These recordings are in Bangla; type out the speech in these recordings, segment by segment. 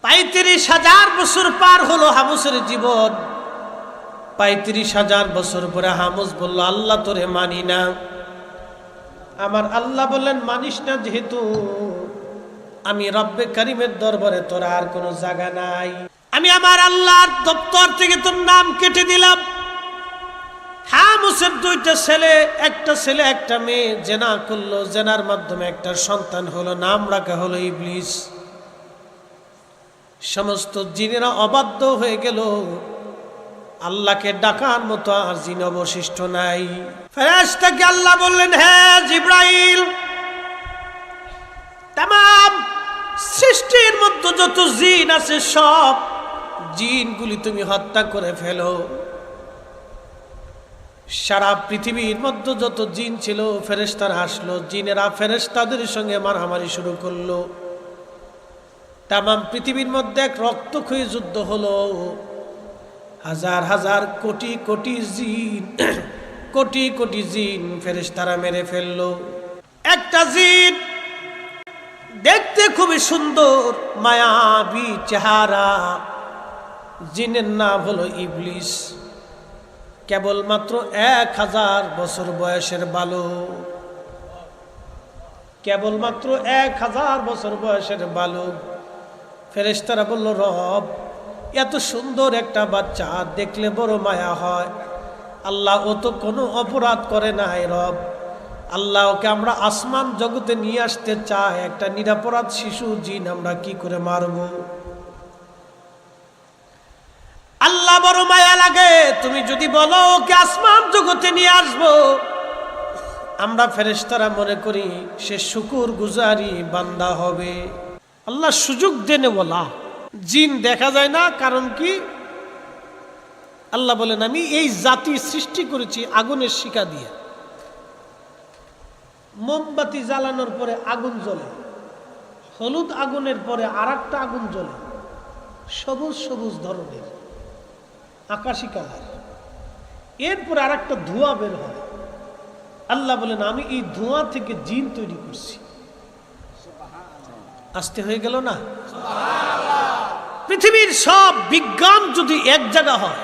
৩৫,০০০ বছর পার হলো হামুসের জীবন। ৩৫,০০০ বছর পরে হামুস বলল, আল্লাহ তোরে মানি না। আমার আল্লাহ বললেন, মানিস না যেহেতু আমি রব্বে কারিমের দরবারে তোর আর কোনো জায়গা নাই। আমি আমার আল্লাহর দপ্তর থেকে তোর নাম কেটে দিলাম। হামুসের 2টা ছেলে, একটা ছেলে একটা মেয়ে জেনা করলো, জেনার মাধ্যমে একটা সন্তান হলো, নাম রাখা হলো ইবলিস। সমস্ত জিনেরা অবাধ্য হয়ে গেল, আল্লাহকে ডাকার মতো আর জিন অবশিষ্ট নাই। ফেরেশতাকে আল্লাহ বললেন, হ্যাঁ জিবরাইল, তামাম সৃষ্টির মধ্যে যত জিন আছে সব জিনগুলি তুমি হত্যা করে ফেলো। সারা পৃথিবীর মধ্যে যত জিন ছিল ফেরেশতারা আসলো, জিনেরা ফেরেশতাদের সঙ্গে মারামারি শুরু করলো। তামাম পৃথিবীর মধ্যে এক রক্তক্ষয়ী যুদ্ধ হলো। হাজার হাজার কোটি কোটি জিন, কোটি কোটি জিন ফেরেশতারা মেরে ফেললো। একটা জিন দেখতে খুবই সুন্দর, মায়াবী চেহারা, জিনের নাম হলো ইবলিস। কেবলমাত্র 1000 বছর বয়সের বালক, কেবলমাত্র 1000 বছর বয়সের বালক। ফেরেশতারা বলল, রব এত সুন্দর একটা বাচ্চা দেখলে বড় মায়া হয়। আল্লাহ ও তো কোনো অপরাধ করে নাই রব, আল্লাহ ওকে আমরা আসমান জগতে নিয়ে আসতে চাই, একটা নিরপরাধ শিশু জিন আমরা কি করে মারব? আল্লাহ বড় মায়া লাগে, তুমি যদি বলো ওকে আসমান জগতে নিয়ে আসবো, আমরা ফেরেশতারা মনে করি সে শুকুর গুজারি বান্দা হবে। আল্লাহ সুযোগ দেনে বলা, জিন দেখা যায় না, কারণ কি? আল্লাহ বলেন, আমি এই জাতি সৃষ্টি করেছি আগুনের শিখা দিয়ে। মোমবাতি জ্বালানোর পরে আগুন জ্বলে, হলুদ আগুনের পরে আরেকটা আগুন জ্বলে, সবুজ সবুজ ধরনের আকাশি কালার, এরপরে আরেকটা ধোঁয়া বের হয়। আল্লাহ বলেন, আমি এই ধোঁয়া থেকে জিন তৈরি করছি। আসতে হয়ে গেল না? পৃথিবীর সব বিজ্ঞান যদি এক জায়গা হয়,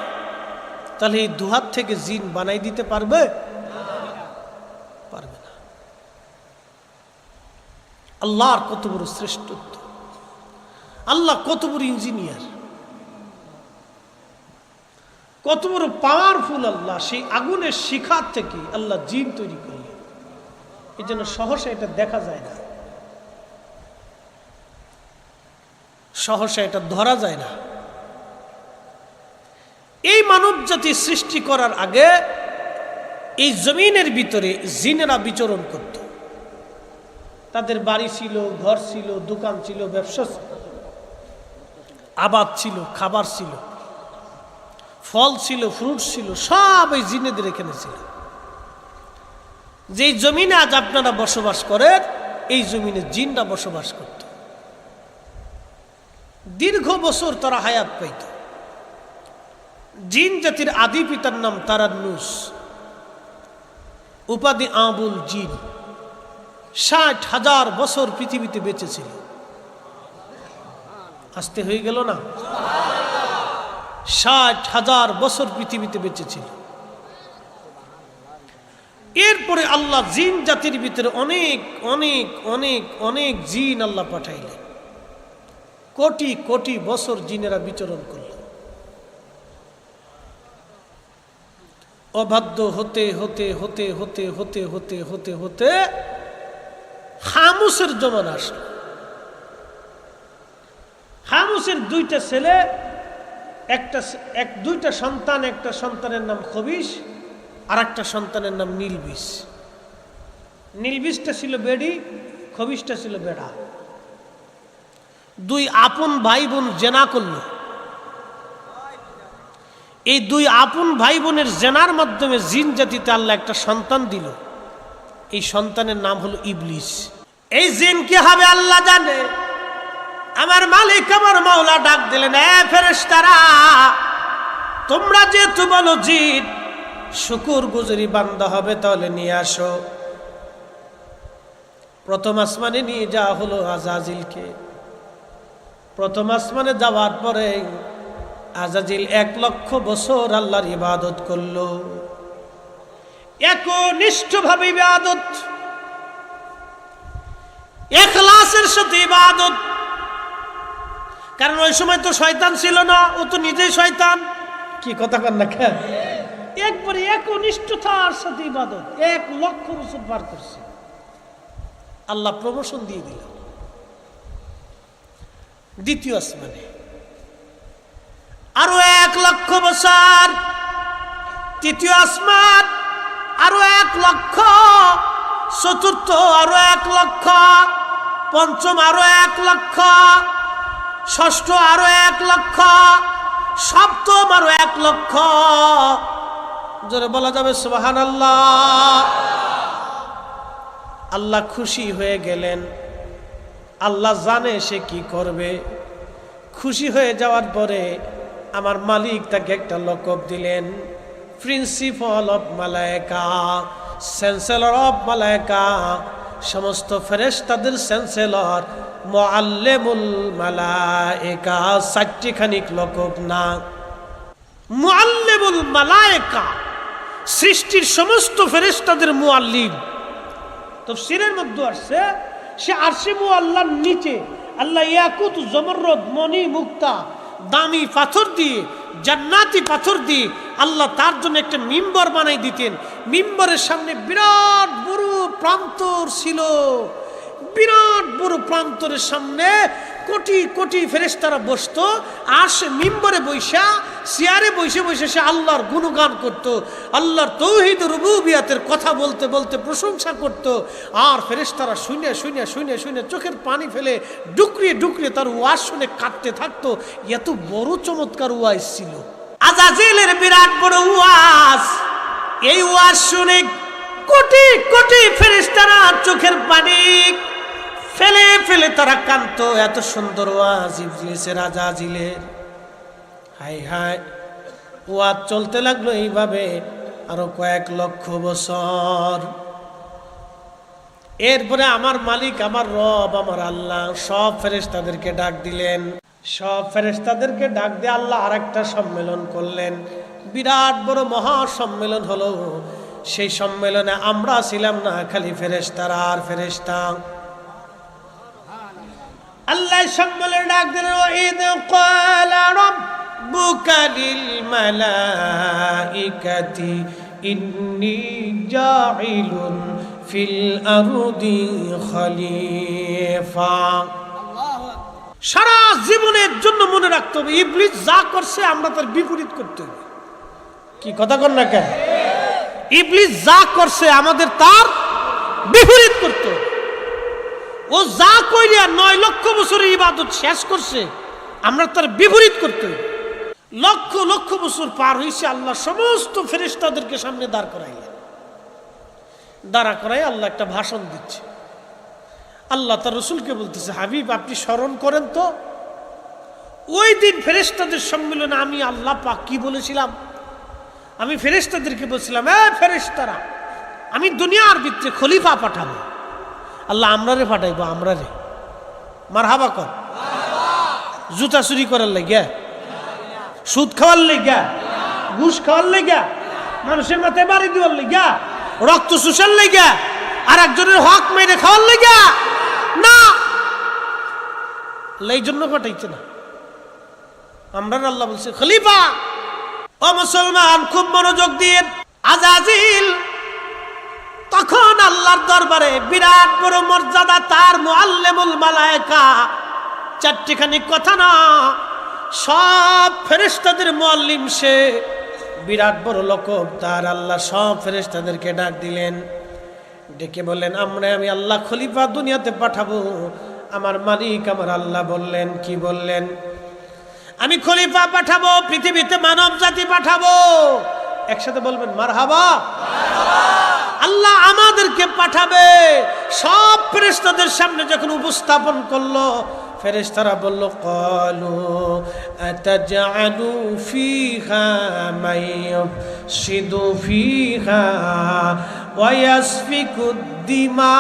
তাহলে এই ধোঁয়ার থেকে জিন বানাই দিতে পারবে? পারবে না। আল্লাহর কত বড় শ্রেষ্ঠত্ব, আল্লাহ কত বড় ইঞ্জিনিয়ার, কত বড় পাওয়ারফুল আল্লাহ। সেই আগুনের শিখার থেকে আল্লাহ জিন তৈরি করলেন। এই জন্য সহসা এটা দেখা যায় না, সহসা এটা ধরা যায় না। এই মানব জাতি সৃষ্টি করার আগে এই জমিনের ভিতরে জিনেরা বিচরণ করত। তাদের বাড়ি ছিল, ঘর ছিল, দোকান ছিল, ব্যবসা ছিল, আবাদ ছিল, খাবার ছিল, ফল ছিল, ফ্রুট ছিল, সব এই জিনেদের এখানে ছিল। যেই জমিনে আজ আপনারা বসবাস করেন, এই জমিনে জিনরা বসবাস করত। দীর্ঘ বছর তারা হায়াত পাইত। জিন জাতির আদি পিতার নাম তারান্নুস, উপাধি আবুল জিন। 60,000 বছর পৃথিবীতে বেঁচে ছিল। আসতে হয়ে গেল না? 60,000 বছর পৃথিবীতে বেঁচে ছিল। এরপরে আল্লাহ জিন জাতির ভিতরে অনেক অনেক অনেক অনেক জিন আল্লাহ পাঠাইলেন। কোটি কোটি বছর জিনেরা বিচরণ করল। অবাধ্য হতে হতে হতে হতে হতে হতে হতে হতে হামুসের জমানা আসলো। হামুসের 2টা ছেলে, দুইটা সন্তান, একটা সন্তানের নাম খবিশ আর একটা সন্তানের নাম নীলবিষ। নীলবিষটা ছিল বেড়ি, খবিশটা ছিল বেড়া। 2 আপন ভাই বোন জেনা করল। এই 2 আপন ভাই বোনের জেনার মাধ্যমে জিন জাতিতে আল্লাহ একটা সন্তান দিল। এই সন্তানের নাম হলো ইবলিস। এই জিন কি হবে আল্লাহ জানে। আমার মালিক, আমার মাওলা ডাক দিলেন, এ ফেরেশতারা, তোমরা যেহেতু বলো জিন শুকুর গুজারি বান্দা হবে, তাহলে নিয়ে আসো। প্রথম আসমানে নিয়ে যাওয়া হলো আজাজিলকে। প্রথম আসমানে যাওয়ার পরে আজাজিল 1,00,000 বছর আল্লাহর ইবাদত করলো, একনিষ্ঠভাবে ইবাদত, ইখলাসের সাথে ইবাদত। কারণ ওই সময় তো শয়তান ছিল না, ও তো নিজেই শয়তান। কি কথা কন না কেন? একবারে একনিষ্ঠতার সাথে ইবাদত 1,00,000 বছর পার করছে। আল্লাহ প্রমোশন দিয়ে দিল দ্বিতীয় আসমানে, আরো 1,00,000 বছর, তৃতীয় আসমান আরো 1,00,000, চতুর্থ আরো 1,00,000, পঞ্চম আরো 1,00,000, ষষ্ঠ আরো 1,00,000, সপ্তম আরো 1,00,000। জোরে বলা যাবে সুবহানাল্লাহ। আল্লাহ খুশি হয়ে গেলেন, আল্লাহ জানে সে কি করবে। খুশি হয়ে যাওয়ার পরে আমার মালিক তাকে একটা লকব দিলেন, প্রিন্সিপাল অফ মালায়েকা, চ্যান্সেলর অফ মালায়েকা, সমস্ত ফেরেশতাদের চ্যান্সেলর, মুআল্লিমুল মালায়েকা। 4টি খানিক লকব না, মুআল্লিমুল মালায়েকা, সৃষ্টির সমস্ত ফেরেশতাদের মুআল্লিম। তাফসীরের মধ্যে আসছে সে আরশে মুআল্লার নিচে আল্লাহ ইয়াকুত, জমরদ, মণি, মুক্তা, দামি পাথর দিয়ে, জান্নাতি পাথর দিয়ে আল্লাহ তার জন্য একটা মিম্বর বানাই দিতেন। মিম্বরের সামনে বিরাট বড় প্রান্তর ছিল, বিরাট বড় প্রান্তরের সামনে কোটি কোটি ফেরেশতারা বসতো। আর সে মিম্বরে বৈশা, চেয়ারে বসে বসে সে আল্লাহর গুণগান করত, আল্লাহর তৌহিদ রুবুবিয়াতের কথা বলতে বলতে প্রশংসা করত। আর ফেরেশতারা শুনে শুনে শুনে শুনে চোখের পানি ফেলে ডুকরিয়ে ডুকরিয়ে তার ওয়াজ শুনে কাঁদতে থাকতো। এত বড় চমৎকার ওয়াজ ছিল আজাজিলের, বিরাট বড় ওয়াজ। এই ওয়াজ শুনে কোটি কোটি ফেরেশতারা চোখের পানি ফেলে ফেলে তারা কাঁদতো। এত সুন্দর ওয়াজ ইবলিসের, আজাজিলের। হাই হাই, ওয়াজ চলতে লাগলো এইভাবে আরো কয়েক লক্ষ বছর। এরপরে আমার মালিক, আমার রব, আমার আল্লাহ সব ফেরেশতাদেরকে ডাক দিলেন। সব ফেরেশতাদেরকে ডাক দিয়ে আল্লাহ আর একটা সম্মেলন করলেন, বিরাট বড় মহা সম্মেলন হলো। সেই সম্মেলনে আমরা ছিলাম না, খালি ফেরেশতারা আর ফেরেশতা। আল্লাহ সম্মেলনে ডাক দিলেন, ওয়াইদ ক্বালা রাব্বুকা লিল মালাইকাতি ইন্নী জাইলুন ফিল আরদি খলিফা। সারা জীবনের জন্য মনে রাখতে হবে, ইবলিস যা করছে আমরা তার বিপরীত করতে হবে। কি কথা কন না কেন? ইবলিস যা করছে আমাদের তার বিপরীত করতে হবে। ও যা কইরা 9 লক্ষ বছরের ইবাদত শেষ করছে, আমরা তার বিপরীত করতে হবে। লক্ষ লক্ষ বছর পার হয়েছে, আল্লাহ সমস্ত ফেরেশতাদেরকে সামনে দাঁড় করাইলেন। দাঁড়া করাই আল্লাহ একটা ভাষণ দিচ্ছে। আল্লাহ তার রসুলকে বলতেছে, হাবিব আপনি স্মরণ করেন তো ওই দিন ফেরেশতাদের সম্মেলনে আমি আল্লাহ পাক কি বলেছিলাম? আমি ফেরেশতাদেরকে বলছিলাম, এ ফেরেশতারা, আমি দুনিয়ার ভিতরে খলিফা পাঠাবো। আল্লাহ আমরারে পাঠাইবো, আমরারে। মারহাবা কর। জুতা চুরি করার লাগিয়া, সুদ খাওয়ার লাগিয়া, ঘুষ খাওয়ার লাগিয়া, মানুষের মাথায় বাড়ি দেওয়ার লাগিয়া, রক্ত চুষার লাগিয়া, আর একজনের হক মেরে খাওয়ার লাগিয়া না, এই জন্য পাঠাইছে না। আমরা আল্লাহ বলছে খলিফা। ও মুসলমান, খুব মনোযোগ দিয়ে। আজাজিল তখন আল্লাহর দরবারে বিরাট বড় মর্যাদা, তার মুআল্লিমুল মালায়েকা। 4টি খানি কথা না, সব ফেরেশতাদের মুআল্লিম সে, বিরাট বড় লকব তার। আল্লাহ সব ফেরেশতাদেরকে ডাক দিলেন, ডেকে বললেন, আমি আল্লাহ খলিফা দুনিয়াতে পাঠাবো। আমার মালিক, আমার আল্লাহ বললেন, কি বললেন? আমি খলিফা পাঠাবো, পৃথিবীতে মানব জাতি পাঠাবো। একসাথে বলবেন মারহাবা। আল্লাহ আমাদেরকে পাঠাবে। সব ফেরেশতাদের সামনে যখন উপস্থাপন করলো, ফেরেশতারা বলল, ক্বালু আতাজআলু ফীহা মাইয়ুফসিদু ফীহা ওয়া ইয়াসফিকুদ দিমা।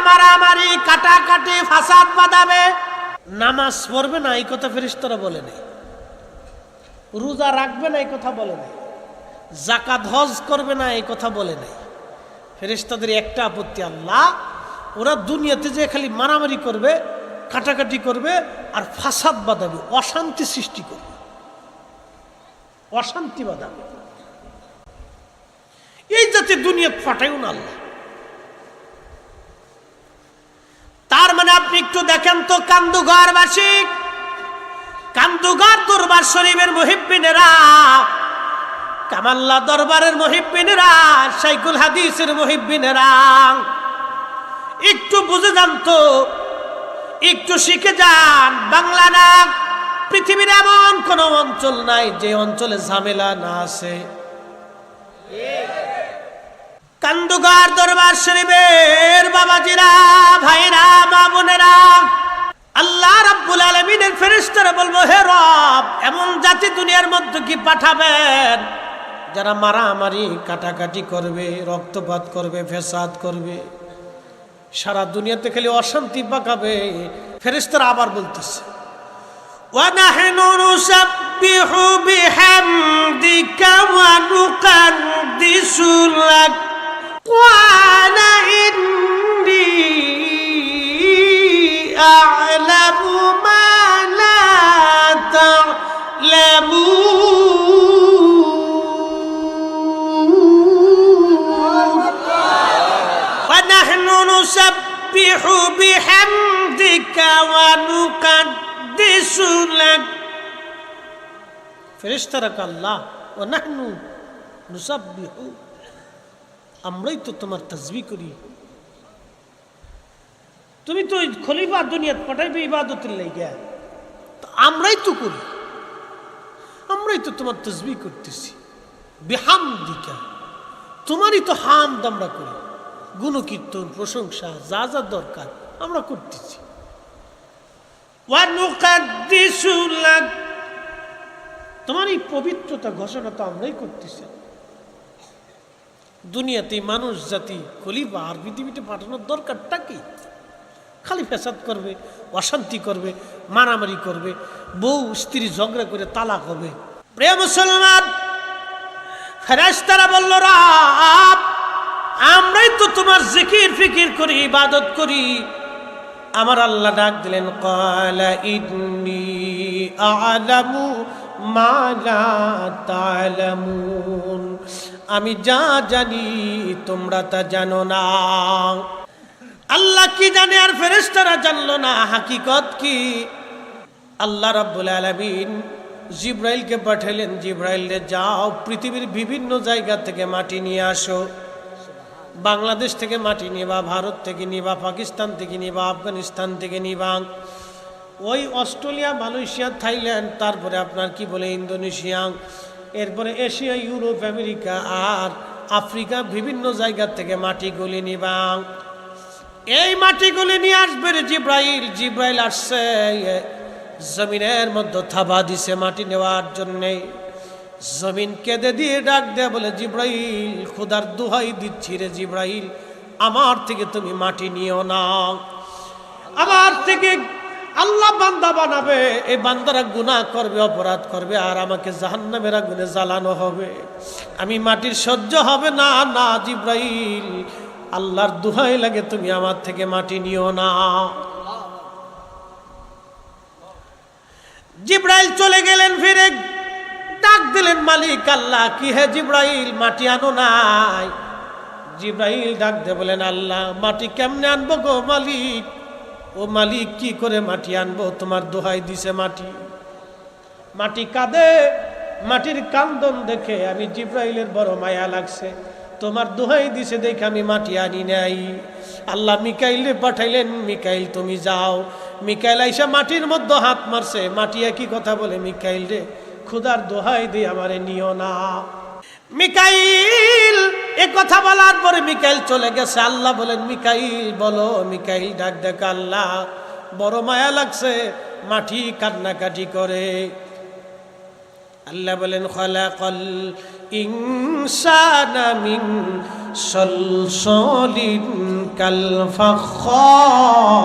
মারামারি কাটাকাটি ফাসাদ বাঁধাবে। নামাজ পড়বে না এই কথা ফেরেশতারা বলে নাই, রোজা রাখবে না এই কথা বলে নাই, যাকাত হজ করবে না এই কথা বলে নাই। ফেরেশতাদের একটা আপত্তি, আল্লাহ ওরা দুনিয়াতে যে খালি মারামারি করবে, কাটাকাটি করবে আর ফাসাদ বাঁধাবে, অশান্তি সৃষ্টি করবে, অশান্তি বাঁধাবে, এই জাতি দুনিয়া ফাটাইও না আল্লাহ। তার মানে আপনি একটু দেখেন তো, কান্দুঘরবাসী, কান্দুঘর দরবার শরীফের মুহিব্বিনেরা, কামাল্লা দরবারের মুহিব্বিনেরা, শাইখুল হাদিসের মুহিব্বিনেরা, একটু বুঝে যান তো, একটু শিখে যান। বাংলা না, পৃথিবীর এমন কোন অঞ্চল নাই যে অঞ্চলে ঝামেলা না আছে। কান্দুঘর দরবার শরীফের বাবাজিরা, ভাইরা, মা বোনেরা, আল্লাহ রাব্বুল আলামিনের ফেরেশতারা বলবো, হে রব, এমন জাতি দুনিয়ার মধ্যে কি পাঠাবেন যারা মারামারি কাটাকাটি করবে, রক্তপাত করবে, ফেসাদ করবে, সারা দুনিয়াতে খালি অশান্তি পাকাবে। ফেরেশতারা আবার বলতেছে, ওয়া নাহনু নুসাব্বিহু বিহামদিকা ওয়া নুকাদ্দিসু লাক قال إني أعلم ما لا تعلمون ونحن نسبح بحمدك ونقدس لك فرشترك الله ونحن نسبح, আমরাই তো তোমার তাসবিহ করি। তুমি তো খলিফা দুনিয়াত পাঠাইবে ইবাদতের লাইগা, তো আমরাই তো করি, আমরাই তো তোমার তাসবিহ করতেছি। বিহামদিকা, তোমারই তো হামদ আমরা করি, গুণকীর্তন, প্রশংসা, যা যা দরকার আমরা করতেছি। ওয়া নুকাদ্দিসু লাক, তোমার এই পবিত্রতা ঘোষণা তো আমরাই করতেছি। দুনিয়াতে মানুষ জাতি খলিফা আর পৃথিবীতে পাঠানোর দরকারটা কি? খালি ফেসাদ করবে, অশান্তি করবে, মারামারি করবে, বউ স্ত্রী ঝগড়া করে তালাক হবে। প্রিয় মুসলমান, ফেরেশতারা বলল, রব, আমরাই তো তোমার জিকির ফিকির করি, ইবাদত করি। আমার আল্লাহ ডাক দিলেন, ক্বালা ইন্নী আ'লামু মা লা তা'লামুন, আমি যা জানি তোমরা তা জানো না। আল্লাহ কি জানে আর ফেরেশতারা জানলো না? হাকিকত কি? আল্লাহ রাব্বুল আলামিন জিবরাইলকে পাঠালেন, জিবরাইল রে যাও পৃথিবীর বিভিন্ন জায়গা থেকে মাটি নিয়ে আসো। বাংলাদেশ থেকে মাটি নিবা, ভারত থেকে নিবা, পাকিস্তান থেকে নিবা, আফগানিস্তান থেকে নিবা, ওই অস্ট্রেলিয়া, মালয়েশিয়া, থাইল্যান্ড, তারপরে আপনার কি বলে ইন্দোনেশিয়া, এরপরে এশিয়া, ইউরোপ, আমেরিকা আর আফ্রিকা, বিভিন্ন জায়গা থেকে মাটিগুলি নিবা। এই মাটিগুলি নিয়ে আসবে জিবরাইল। জিবরাইল আসছে, জমিনের মধ্যে থাবা দিছে মাটি নেওয়ার জন্যে। জমিন কেঁদে দিয়ে ডাক দেয়া বলে, জিবরাইল, খোদার দোহাই দিচ্ছি রে জিবরাইল, আমার থেকে তুমি মাটি নিও না। আমার থেকে আল্লাহ বান্দা বানাবে, এই বান্দারা গুনাহ করবে, অপরাধ করবে, আর আমাকে জাহান্নামের আগুনে জ্বালানো হবে। আমি মাটির সহ্য হবে না। না জিবরাইল, আল্লাহর দোহাই লাগে, তুমি আমার থেকে মাটি নিও না। জিবরাইল চলে গেলেন, ফিরে ডাক দিলেন, মালিক আল্লাহ। কি হে জিবরাইল, মাটি আনো নাই? জিবরাইল ডাক দিয়ে বলেন, আল্লাহ, মাটি কেমনে আনবো গো মালিক? ও মালিক, কি করে মাটি আনবো? তোমার দোহাই দিছে মাটি। মাটি কাঁদে, মাটির কান্দন দেখে আমি জিবরাইলের বড় মায়া লাগছে। তোমার দোহাই দিছে দেখে আমি মাটি আনি নাই। আল্লাহ মিকাইলে পাঠাইলেন, মিকাইল তুমি যাও। মিকাইল আইসা মাটির মধ্যে হাত মারছে। মাটি একই কথা বলে, মিকাইল রে, খুদার দোহাই দিয়ে আমারে নিও না। মিকাইল এ কথা বলার পরে মিকাইল চলে গেছে। আল্লাহ বলেন, মিকাইল বলো। মিকাইল ডাক দেখ, আল্লাহ বড় মায়া লাগছে। মাটি কান্নাকাটি করে। আল্লাহ বলেন, খালাকাল ইনসানা মিন সলসলিন কাল ফাখার।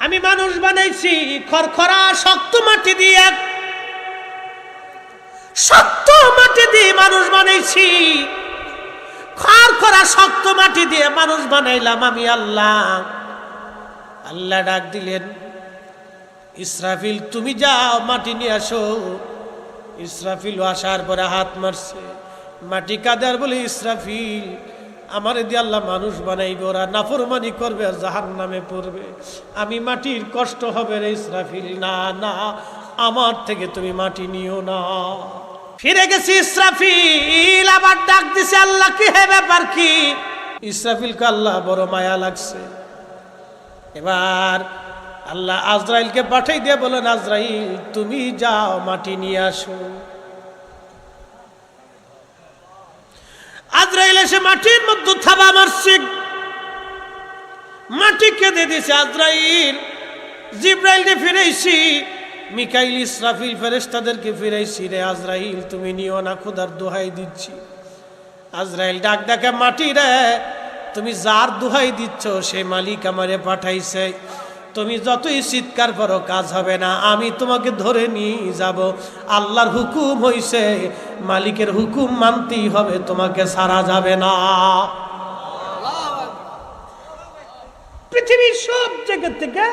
আমি মানুষ বানাইছি খরখরা শক্ত মাটি দিয়ে, শক্ত মাটি দিয়ে মানুষ বানাইছি, খরখরা শক্ত মাটি দিয়ে মানুষ বানাইলাম আমি আল্লাহ। আল্লাহ ডাক দিলেন, ইসরাফিল তুমি যাও মাটি নিয়ে আসো। ইসরাফিল আসার পরে হাত মারছে, মাটি কাঁদার বলে ইসরাফিল আমারে দিয়ে আল্লাহ মানুষ বানাইবে, ওরা নাফরমানি করবে আর জাহান্নামে পড়বে, আমি মাটির কষ্ট হবে রে ইসরাফিল। না না, আমার থেকে তুমি মাটি নিও না। ফিরে গেছি ইসরাফিল, আবার ডাক দিছে আল্লাহ কি হে ব্যাপার কি? ইসরাফিলকে আল্লাহ বড় মায়া লাগছে। এবার আল্লাহ আজরাইলকে পাঠাই দিয়ে বলেন, আজরাইল তুমি যাও মাটি নিয়ে আসো। আজরাইল এসে মাটির মধ্যে থাবা মারছে, মাটি কেঁদে দিছে। আজরাইল জিব্রাইলকে ফিরাইছি, মিকাইল ইসরাফিল ফেরেশতাদেরকে ফিরাইছি, রে আজরাইল তুমি নিও না, খোদার দোহাই দিচ্ছি। আজরাইল ডাক ডাকে, মাটি রে তুমি যার দোহাই দিচ্ছ সেই মালিক আমারে পাঠাইছে, তুমি যতই চিৎকার করো কাজ হবে না, আমি তোমাকে ধরে নিয়ে যাব। আল্লাহর হুকুম হইছে, মালিকের হুকুম মানতেই হবে, তোমাকে ছাড়া যাবে না। পৃথিবীর সব জায়গা থেকে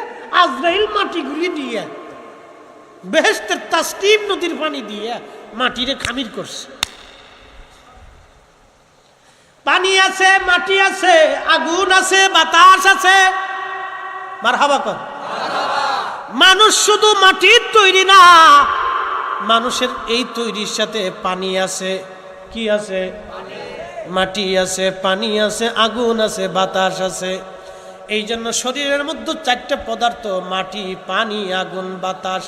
আজরাইল মাটিগুলি দিয়ে বেহেশতের তাসনিম নদীর পানি দিয়ে মাটিরে খামির করছে। পানি আছে, মাটি আছে, আগুন আছে, বাতাস আছে। মারহাবা কর। মানুষ শুধু মাটির তৈরি না, মানুষের এই তৈরির সাথে পানি আছে। কি আছে? মাটি আছে, পানি আছে, আগুন আছে, বাতাস আছে। এই জন্য শরীরের মধ্যে চারটে পদার্থ, মাটি, পানি, আগুন, বাতাস,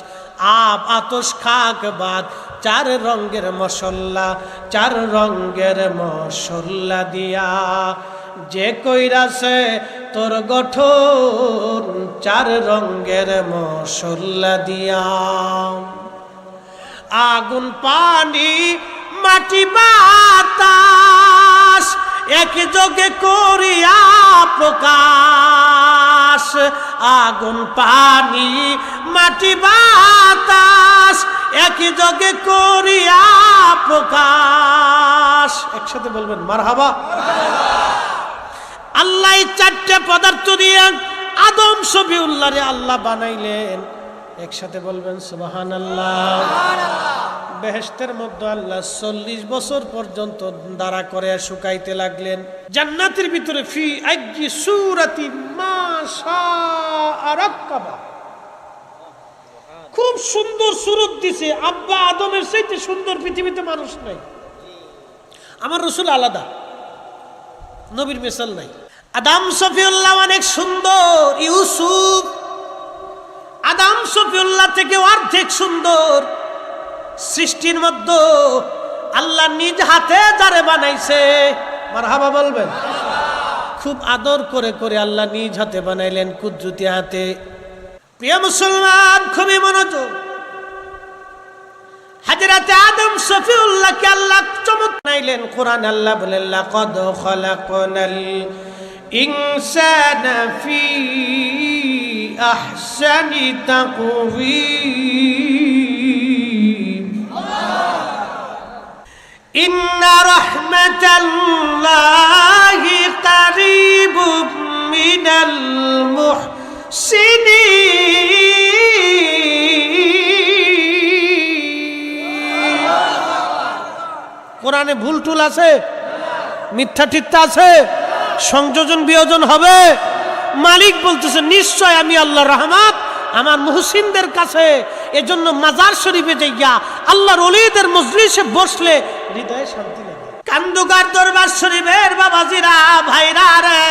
আপ, আতস, খাক, বাত, চার রঙের মশলা। চার রঙের মশলা দিয়া যে কইরাছে তোর গঠন, চার রঙের মশলা দিয়া। আগুন, পানি, মাটি, বাতাস একযোগে করিয়া প্রকাশ। আগুন, পানি, মাটি, বাতাস একযোগে করিয়া প্রকাশ। একসাথে বলবেন মারহাবা। আল্লাহ চারটে পদার্থ দিয়ে আদম শফিউল্লাহরে আল্লাহ বানাইলেন। একসাথে বলবেন সুবহানাল্লাহ। বেহেশতের মধ্যে আল্লাহ 40 বছর পর্যন্ত দাঁড়া করে শুকাইতে লাগলেন। জান্নাতের ভিতরে ফি আইয়ি সূরাতিন মা শাআ রাক্কাবা, খুব সুন্দর সুরত দিছে। আব্বা আদমের চাইতে সুন্দর পৃথিবীতে মানুষ নাই। আমার রাসূল আলাদা, নবীর মিসাল নাই। আদম শফিউল্লাহ অনেক সুন্দর। ইউসুফ আদম শফিউল্লাহ থেকে অর্ধেক সুন্দর। সৃষ্টির মধ্যে আল্লাহ নিজ হাতে যারে বানাইছে, মারহাবা বলবেন। খুব আদর করে করে আল্লাহ নিজ হাতে বানাইলেন, কুদরতি হাতে। প্রিয় মুসলমান, খুবই মনোযোগ। হযরত আদম শফিউল্লাহকে আল্লাহ চমৎকার বানাইলেন। কোরআন আল্লাহ বলেন, লাকাদ খালাকনাল ইনসানা ফি আহসানি তাকওয়িম। ইন্না রাহমাতাল্লাহি কারীবুম মিনাল মুহসিনিন। কোরআনে ভুল টুল আছে, মিথ্যা টিথ্যা আছে, সংযোজন বিয়োজন হবে। মালিক বলতেছে, নিশ্চয় আমি আল্লাহর রহমত আমার মুহসিনদের কাছে। এজন্য মাজার শরীফে যাইয়া আল্লাহর ওলিদের মজলিসে বসলে হৃদয়ে শান্তি লাগে। কান্দুগার দরবার শরীফের বাবাজিরা, ভাইরা রে,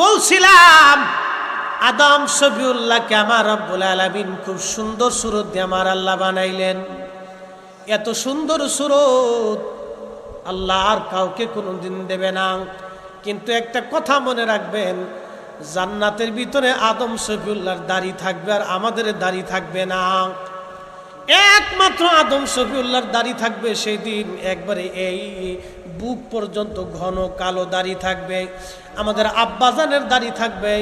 বলছিলাম আদম শফিউল্লাহকে আমার রব্বুল আলামিন খুব সুন্দর সুরত দিয়ে আমার আল্লাহ বানাইলেন। এত সুন্দর সুরত আল্লাহ আর কাউকে কোনোদিন দেবে না। কিন্তু একটা কথা মনে রাখবেন, জান্নাতের ভিতরে আদম শফিউল্লাহর দাড়ি থাকবে আর আমাদের দাড়ি থাকবে না। এক একমাত্র আদম শফিউল্লাহর দাড়ি থাকবে সেই দিন একবারে এই বুক পর্যন্ত ঘন কালো দাড়ি থাকবে। আমাদের আব্বাজানের দাড়ি থাকবে,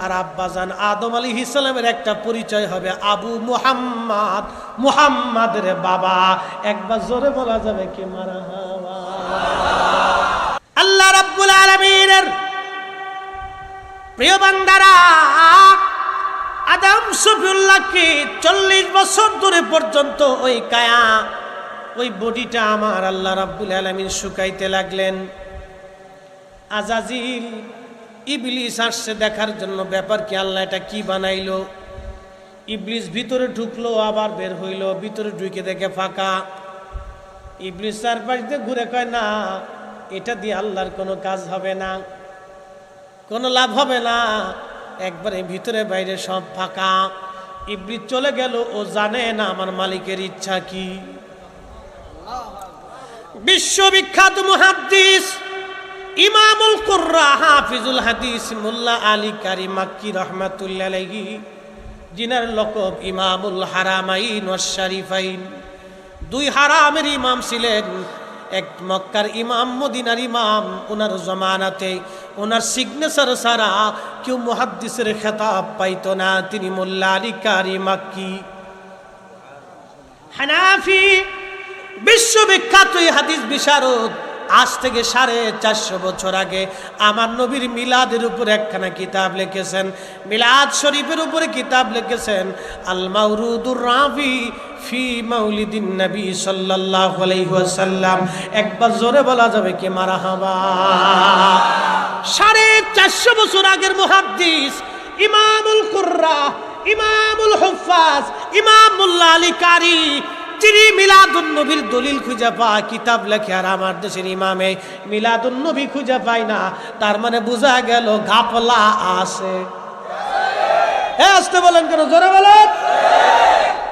আর আব্বাজান আদম আলাইহিস সালামের একটা পরিচয় হবে আবু মুহাম্মদ, মুহাম্মাদের বাবা। একবার জোরে বলা যাবে কি মারহাবা। আল্লাহ রাব্বুল আলামিনের প্রিয় বান্দারা, আদম শফিউল্লাহকে 40 বছর ধরে পর্যন্ত ওই কায়া, ওই বডিটা আমার আল্লাহ রাব্বুল আলামিন শুকাইতে লাগলেন। আজাজিল ইবলিস আসছে দেখার জন্য ব্যাপার কি, আল্লাহ এটা কি বানাইলো। ইবলিস ভিতরে ঢুকলো, আবার বের হইলো, ভিতরে ঢুকে দেখে ফাঁকা। ইবলিস চারপাশ দিয়ে ঘুরে কয়, না এটা দিয়ে আল্লাহর কোনো কাজ হবে না, কোনো লাভ হবে না, একবারে ভিতরে বাইরে সব ফাঁকা। ইবলিস চলে গেল, ও জানে না আমার মালিকের ইচ্ছা কি। বিশ্ববিখ্যাত মুহাদ্দিস ইমামুল কুররা হাফিজুল হাদিস মোল্লা আলী কারি মাক্কি রাহমাতুল্লাহ আলাইহি, যিনার লকব ইমামুল হারামাইন ওয়াস শরীফাইন, 2 হারামের ইমাম ছিলেন, এক মক্কার ইমাম, মদিনার ইমাম। ওনার জমানাতে ওনার সিগনেচার ছাড়া কেউ মুহাদ্দিসের খেতাব পাইতো না। তিনি মোল্লা আলী কারি মাক্কি হানাফি, বিশ্ববিখ্যাত হাদিস বিশারদ। আজ থেকে 450 বছর আগে আমার নবীর মিলাদের উপরে একখানা কিতাব লিখেছেন, মিলাদ শরীফের উপরে কিতাব লিখেছেন আল মাওরুদুর রাফি ফি মাউলিদিন নবী সাল্লাল্লাহু আলাইহি ওয়াসাল্লাম। একবার জোরে বলা যাবে কি মারহাবা। 450 বছর আগের মুহাদ্দিস ইমামুল কুররা, ইমামুল হুফাজ, ইমাম মোল্লা আলী কারি, যিনি মিলাদুন নবীর দলিল খুঁজে পায়, কিতাব লেখে, আর আমার দেশের ইমামে মিলাদুন নবী খুঁজে পায় না। তার মানে বোঝা গেল ঘাপলা আছে। হ্যাঁ আসতে বলেন কেন, জোরে বলেন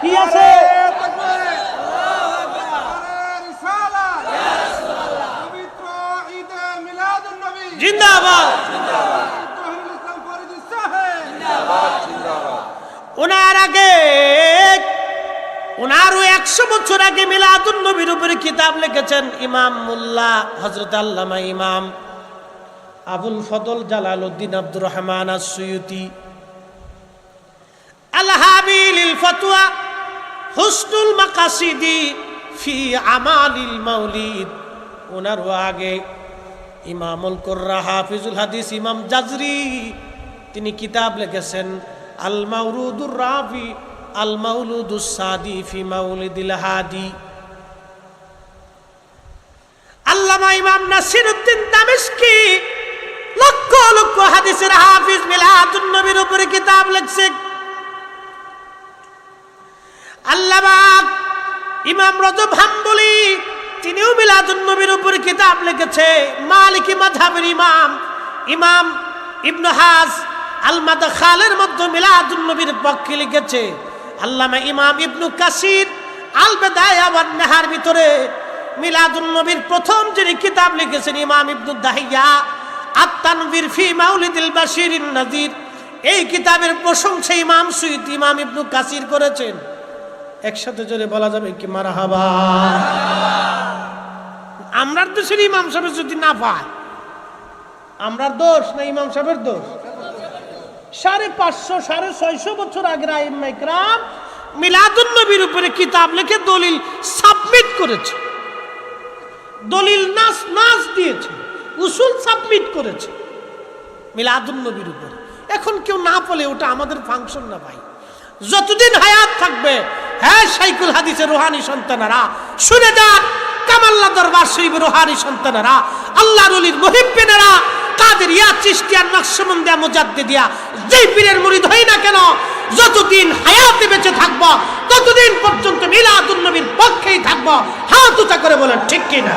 কি আছে। জিন্দাবাদ। ওনার আগে, ওনারও 100 বছর আগে মিলাদুন নবীর উপরে কিতাব লিখেছেন ইমাম মোল্লা হযরত আল্লামা ইমাম আবুল ফদল জালালউদ্দিন আব্দুর রহমান আস-সুয়ুতি। আল হাবিলিল ফতোয়া হুসনুল মাকাসিদি ফি আমালিল মাউলিদ। ওনারও আগে ইমামুল কুররা হাফিজুল হাদিস ইমাম জাজরি, তিনি কিতাব লিখেছেন আল মাওরুদুর রাফি আল মাউলুদুস সাদি ফি মাউলিদিল হাদি। আল্লামা ইমাম নাসিরউদ্দিন দামেশকি লক্ষ লক্ষ হাদিসের হাফিজ, মিলাদুন নবীর উপরে কিতাব লিখছে। আল্লামা ইমাম রজব হাম্বলি, তিনিও মিলাদুন নবীর উপরে কিতাব লিখেছে। মালিকি মাযহাবের ইমাম ইমাম ইবনে হাজ আল মাদখালের মধ্যে মিলাদুন নবীর পক্ষে লিখেছে। আল্লামা ইমাম ইবনু কাসির আল বিদায়া ওয়ান নিহার ভিতরে মিলাদুন নবীর প্রথম যিনি কিতাব লিখেছেন ইমাম ইবনু দাহিয়া আত-তানবীর ফি মাউলিদিল বাশিরিন নাযির, এই কিতাবের প্রশংসা ইমাম সুয়ুতি ইমাম ইবনু কাসির করেছেন। একসাথে জোরে বলা যাবে কি মারহাবা। আমরার দেশের ইমাম সাহেব যদি না পায়, আমরার দোষ না ইমাম সাহেবের দোষ? 550 650 বছর আগের আইম্মা ইকরাম মিলাদুন নবীর উপরে কিতাব লিখে দলিল সাবমিট করেছে, দলিল নাস দিয়েছে, উসুল সাবমিট করেছে মিলাদুন নবীর উপরে। এখন কেউ না বলে ওটা আমাদের ফাংশন না ভাই। যতদিন হায়াত থাকবে, হ্যাঁ শাইখুল হাদিসের রুহানি সন্তানেরা শুনে যান, কামাল্লা দরবার শরীফের রুহানি সন্তানেরা, আল্লাহর ওলির মুহিব্বিনেরা, কাদেরিয়া, চিশতিয়া, নকশবন্দিয়া, মুজাদ্দিদিয়া, যেই পীরের মুরিদ হই না কেন, যতদিন হায়াতে বেঁচে থাকব ততদিন পর্যন্ত মিলাদুন নবীর পক্ষেই থাকব। হাত উঁচা করে বলেন ঠিক কি না?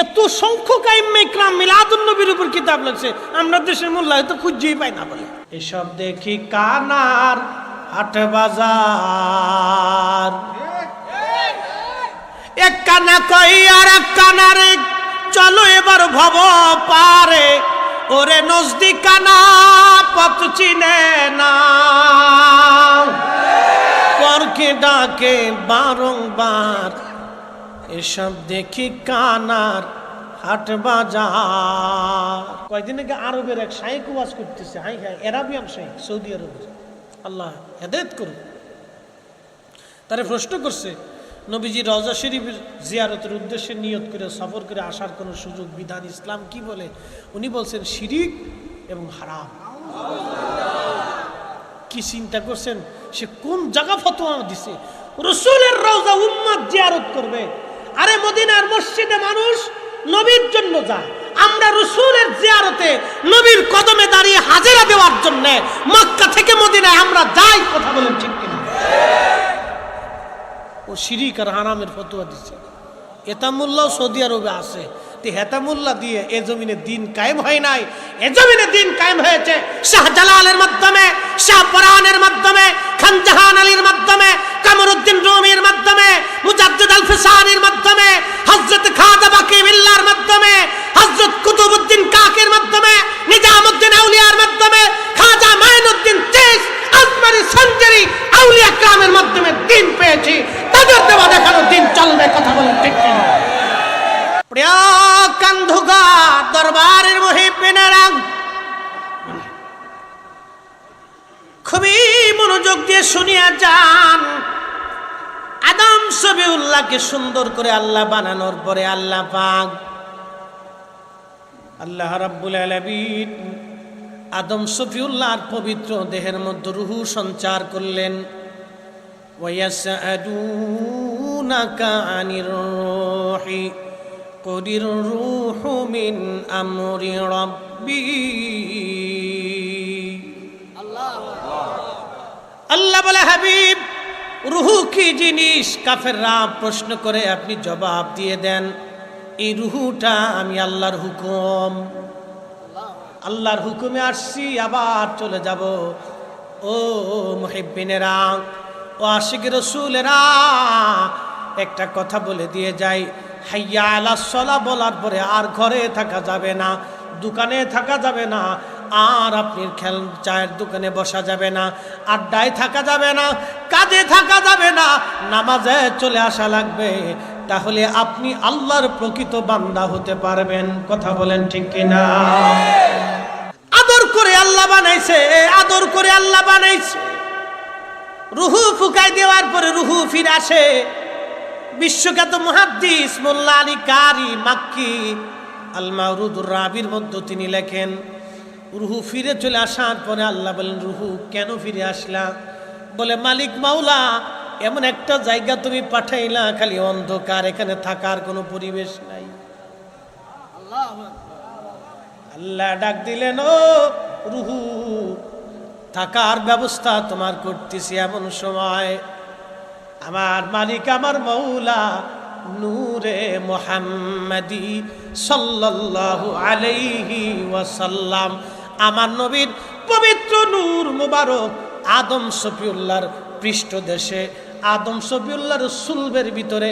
এত সংখ্যক আইম্মা ইকরাম মিলাদুন নবীর উপর কিতাব লিখছে, আমরা দেশের মোল্লা তো খুঁজেই পাই না বলে। এসব দেখি কানার হাট বাজার, এক কানা কই আর এক কানারে চলো এবার ভব পারে, ওরে নজদিকানা পথ চিনে না, পর আমাকে ডাকে বারংবার, এসব দেখি কানার হাট বাজার। কয়দিন আগে আরবের এক শাইখ ওয়াজ করতেছে, হাই হাই আরাবিয়ান শাইখ, সৌদি আরবের। আল্লাহ হেদায়েত করুন। তারে প্রশ্ন করছে, নবীজি রওজা শরীফের জিয়ারতের উদ্দেশ্যে নিয়ত করে সফর করে আসার কোনো সুযোগ বিধান ইসলাম কি বলে? উনি বলছেন শিরিক এবং হারাম। কি চিন্তা করছেন সে কোন জায়গা ফতোয়া দিছে? রাসূলের রওজা উম্মত জিয়ারত করবে। আরে মদিনার মসজিদে মানুষ নবীর জন্য যায়, আমরা রাসূলের জিয়ারতে নবীর কদমে দাঁড়িয়ে হাজিরা দেওয়ার জন্য মক্কা থেকে মদিনায় আমরা যাই। কথা বলেন ঠিক কিনা? ও শিরিক আর হারামের ফতোয়া দিচ্ছে। হেতামুল্লাহ সৌদি আরবে আছে, হেতামুল্লাহ দিয়ে এ জমিনে দিন কায়েম হয় নাই, এ জমিনে দিন কায়েম হয়েছে শাহজালালের মাধ্যমে, শাহপরানের মাধ্যমে, খানজাহান আলীর মাধ্যমে, কামরুদ্দিন রুমির মাধ্যমে, মুজাদ্দিদ আল ফিসানির মাধ্যমে, হযরত খাজা বাকি বিল্লাহর মাধ্যমে, হযরত কুতুবউদ্দিন কাকির মাধ্যমে, নিজামউদ্দিন আউলিয়ার মাধ্যমে, খাজা মাইনুদ্দিন চিশ আজমারি সঞ্জারি আউলিয়া کرامের মাধ্যমে দিন পেয়েছি। তাদের দেওয়া দেখানো দিন চলবে। কথা বলেন ঠিক কিনা? প্রিয় কান্ধুগা দরবারের মুহিব্বিনেরা, খুবই মনোযোগ দিয়ে শুনিয়া যান। আদম সফিউল্লাহকে সুন্দর করে আল্লাহ বানানোর পরে আল্লাহ পাক আল্লাহ রাব্বুল আলামিন আদম সফিউল্লাহর পবিত্র দেহের মধ্যে রূহ সঞ্চার করলেন। ওয়ায়াসআলুনাকা আনির রূহি কুলির রূহু মিন আমরি রাব্বি। আল্লাহ বলে, হাবিব রূহ কি জিনিস? কাফেররা প্রশ্ন করে, আপনি জবাব দিয়ে দেন, এই রূহটা আমি আল্লাহর হুকুম, আল্লাহর হুকুমে আসছি, আবার চলে যাব। ও মুহিব্বিনেরা, ও আশিক রাসূলেরা, একটা কথা বলে দিয়ে যাই, হাইয়া আলাস সালাহ বলার পরে আর ঘরে থাকা যাবে না, দোকানে থাকা যাবে না, আর আপনি চায়ের দোকানে বসা যাবে না, আড্ডায় থাকা যাবে না, কাজে থাকা যাবে না, নামাজে চলে আসা লাগবে। তাহলে আপনি আল্লাহর প্রকৃত বান্দা হতে পারবেন। কথা বলেন ঠিক কিনা? আদর করে আল্লাহ বানাইছে, আদর করে আল্লাহ বানাইছে। রুহু ফুকাই দেওয়ার পরে রুহু ফিরে আসে। বিশ্বখ্যাত মুহাদ্দিস মোল্লা আলী কারি মাক্কি আল মাওরুদুর রাবির মধ্যে তিনি লেখেন, রুহু ফিরে চলে আসার পরে আল্লাহ বলেন, রুহু কেন ফিরে আসলা? বলে, মালিক মাওলা এমন একটা জায়গা তুমি পাঠাইলা, খালি অন্ধকার, এখানে থাকার কোনো পরিবেশ নাই। আল্লাহ ডাক দিলেন, ও রুহু, থাকার ব্যবস্থা তোমার করতেছি। এমন সময় আমার মালিক, আমার মাওলা নূরে মুহাম্মাদি সাল্লাল্লাহু আলাইহি ওয়াসাল্লাম, আমার নবীর পবিত্র নূর মুবারক আদম শফিউল্লাহর পৃষ্ঠদেশে, আদম শফিউল্লাহর সুলবের ভিতরে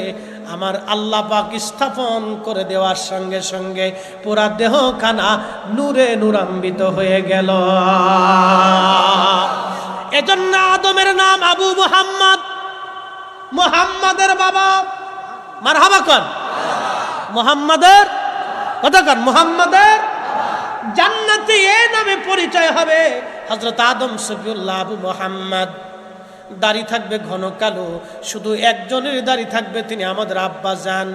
আমার আল্লাহ পাক স্থাপন করে দেওয়ার সঙ্গে সঙ্গে পুরা দেহখানা নূরে নূরান্বিত হয়ে গেল। এজন্য আদমের নাম আবু মুহাম্মদ, মুহাম্মাদের বাবা। মারহাবা কর, মুহাম্মাদের কথা কর, মুহাম্মাদের জান্নাতে এই নামে পরিচয় হবে। হযরত আদম শফিউল্লাহ আবু মুহাম্মদ। দাড়ি থাকবে ঘন কালো, শুধু একজনের দাড়ি থাকবে, তিনি আমাদের আব্বাজান,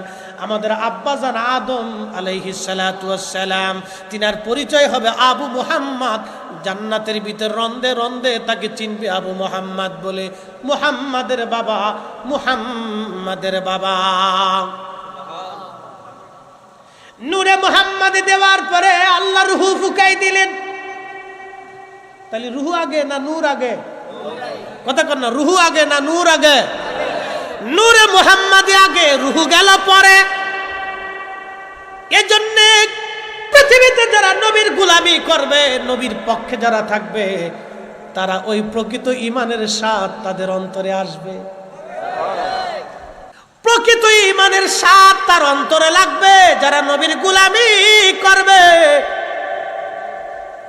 আমাদের আব্বাজান আদম আলাইহিস সালাতু ওয়াস সালাম। তিনার পরিচয় হবে আবু মুহাম্মদ। জান্নাতের ভিতর রন্দে রন্দে তাকে চিনবে আবু মুহাম্মদ বলে। মুহাম্মাদের বাবা, মুহাম্মাদের বাবা। নূরে মুহাম্মদ দেওয়ার পরে আল্লাহ রূহ ফুকাই দিলেন। তাহলে রূহ আগে না নূর আগে? কথা কর না, রূহ আগে না নূর আগে? নূরে মুহাম্মদি আগে, রূহ গেল পরে। এজন্য পৃথিবীতে যারা নবীর গোলামি করবে, নবীর পক্ষে যারা থাকবে, তারা ওই প্রকৃত ঈমানের স্বাদ তাদের অন্তরে আসবে। প্রকৃত ঈমানের স্বাদ তার অন্তরে লাগবে। যারা নবীর গোলামি করবে,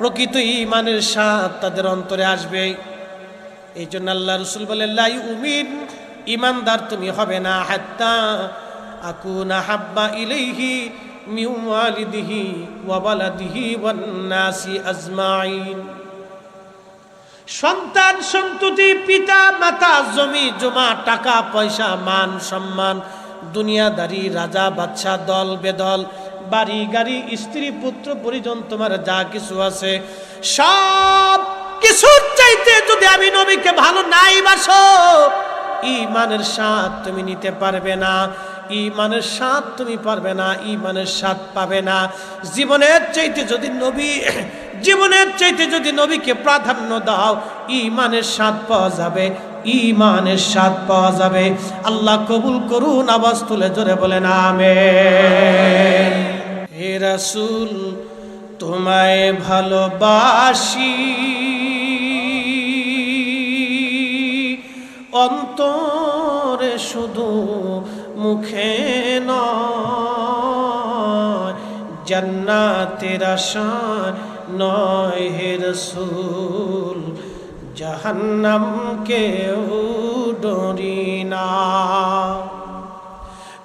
প্রকৃত ঈমানের স্বাদ তাদের অন্তরে আসবে। এই জন্য আল্লাহ রাসূল বলেন, লা ইউমিন ইমানদার তুমি হবে না হাত্তা আকুনা হাব্বা ইলাইহি মিন ওয়ালিদিহি ওয়া ওয়ালাদিহি ওয়ান নাসি আজমাইন। সন্তান সন্ততি পিতা মাতা জমি জমা টাকা পয়সা মান সম্মান দুনিয়াদারি রাজা বাদশা দল বেদল বাড়ি গাড়ি স্ত্রী পুত্র পরিজন তোমার যা কিছু আছে সব কিছুর চাইতে যদি আমি নবীকে ভালো নাই বাসো ঈমানের স্বাদ তুমি নিতে পারবে না, ঈমানের স্বাদ তুমি পারবে না, ঈমানের স্বাদ পাবে না। জীবনের চাইতে যদি নবীকে প্রাধান্য দাও ঈমানের স্বাদ পাওয়া যাবে, ঈমানের স্বাদ পাওয়া যাবে। আল্লাহ কবুল করুন, আওয়াজ তুলে জোরে বলেন আমিন। হে রাসূল তোমায় ভালোবাসি অন্তরে শুধু মুখে নয়, জান্নাতের আশায় নয় হে রাসূল, জাহান্নাম কেউ ডরি না।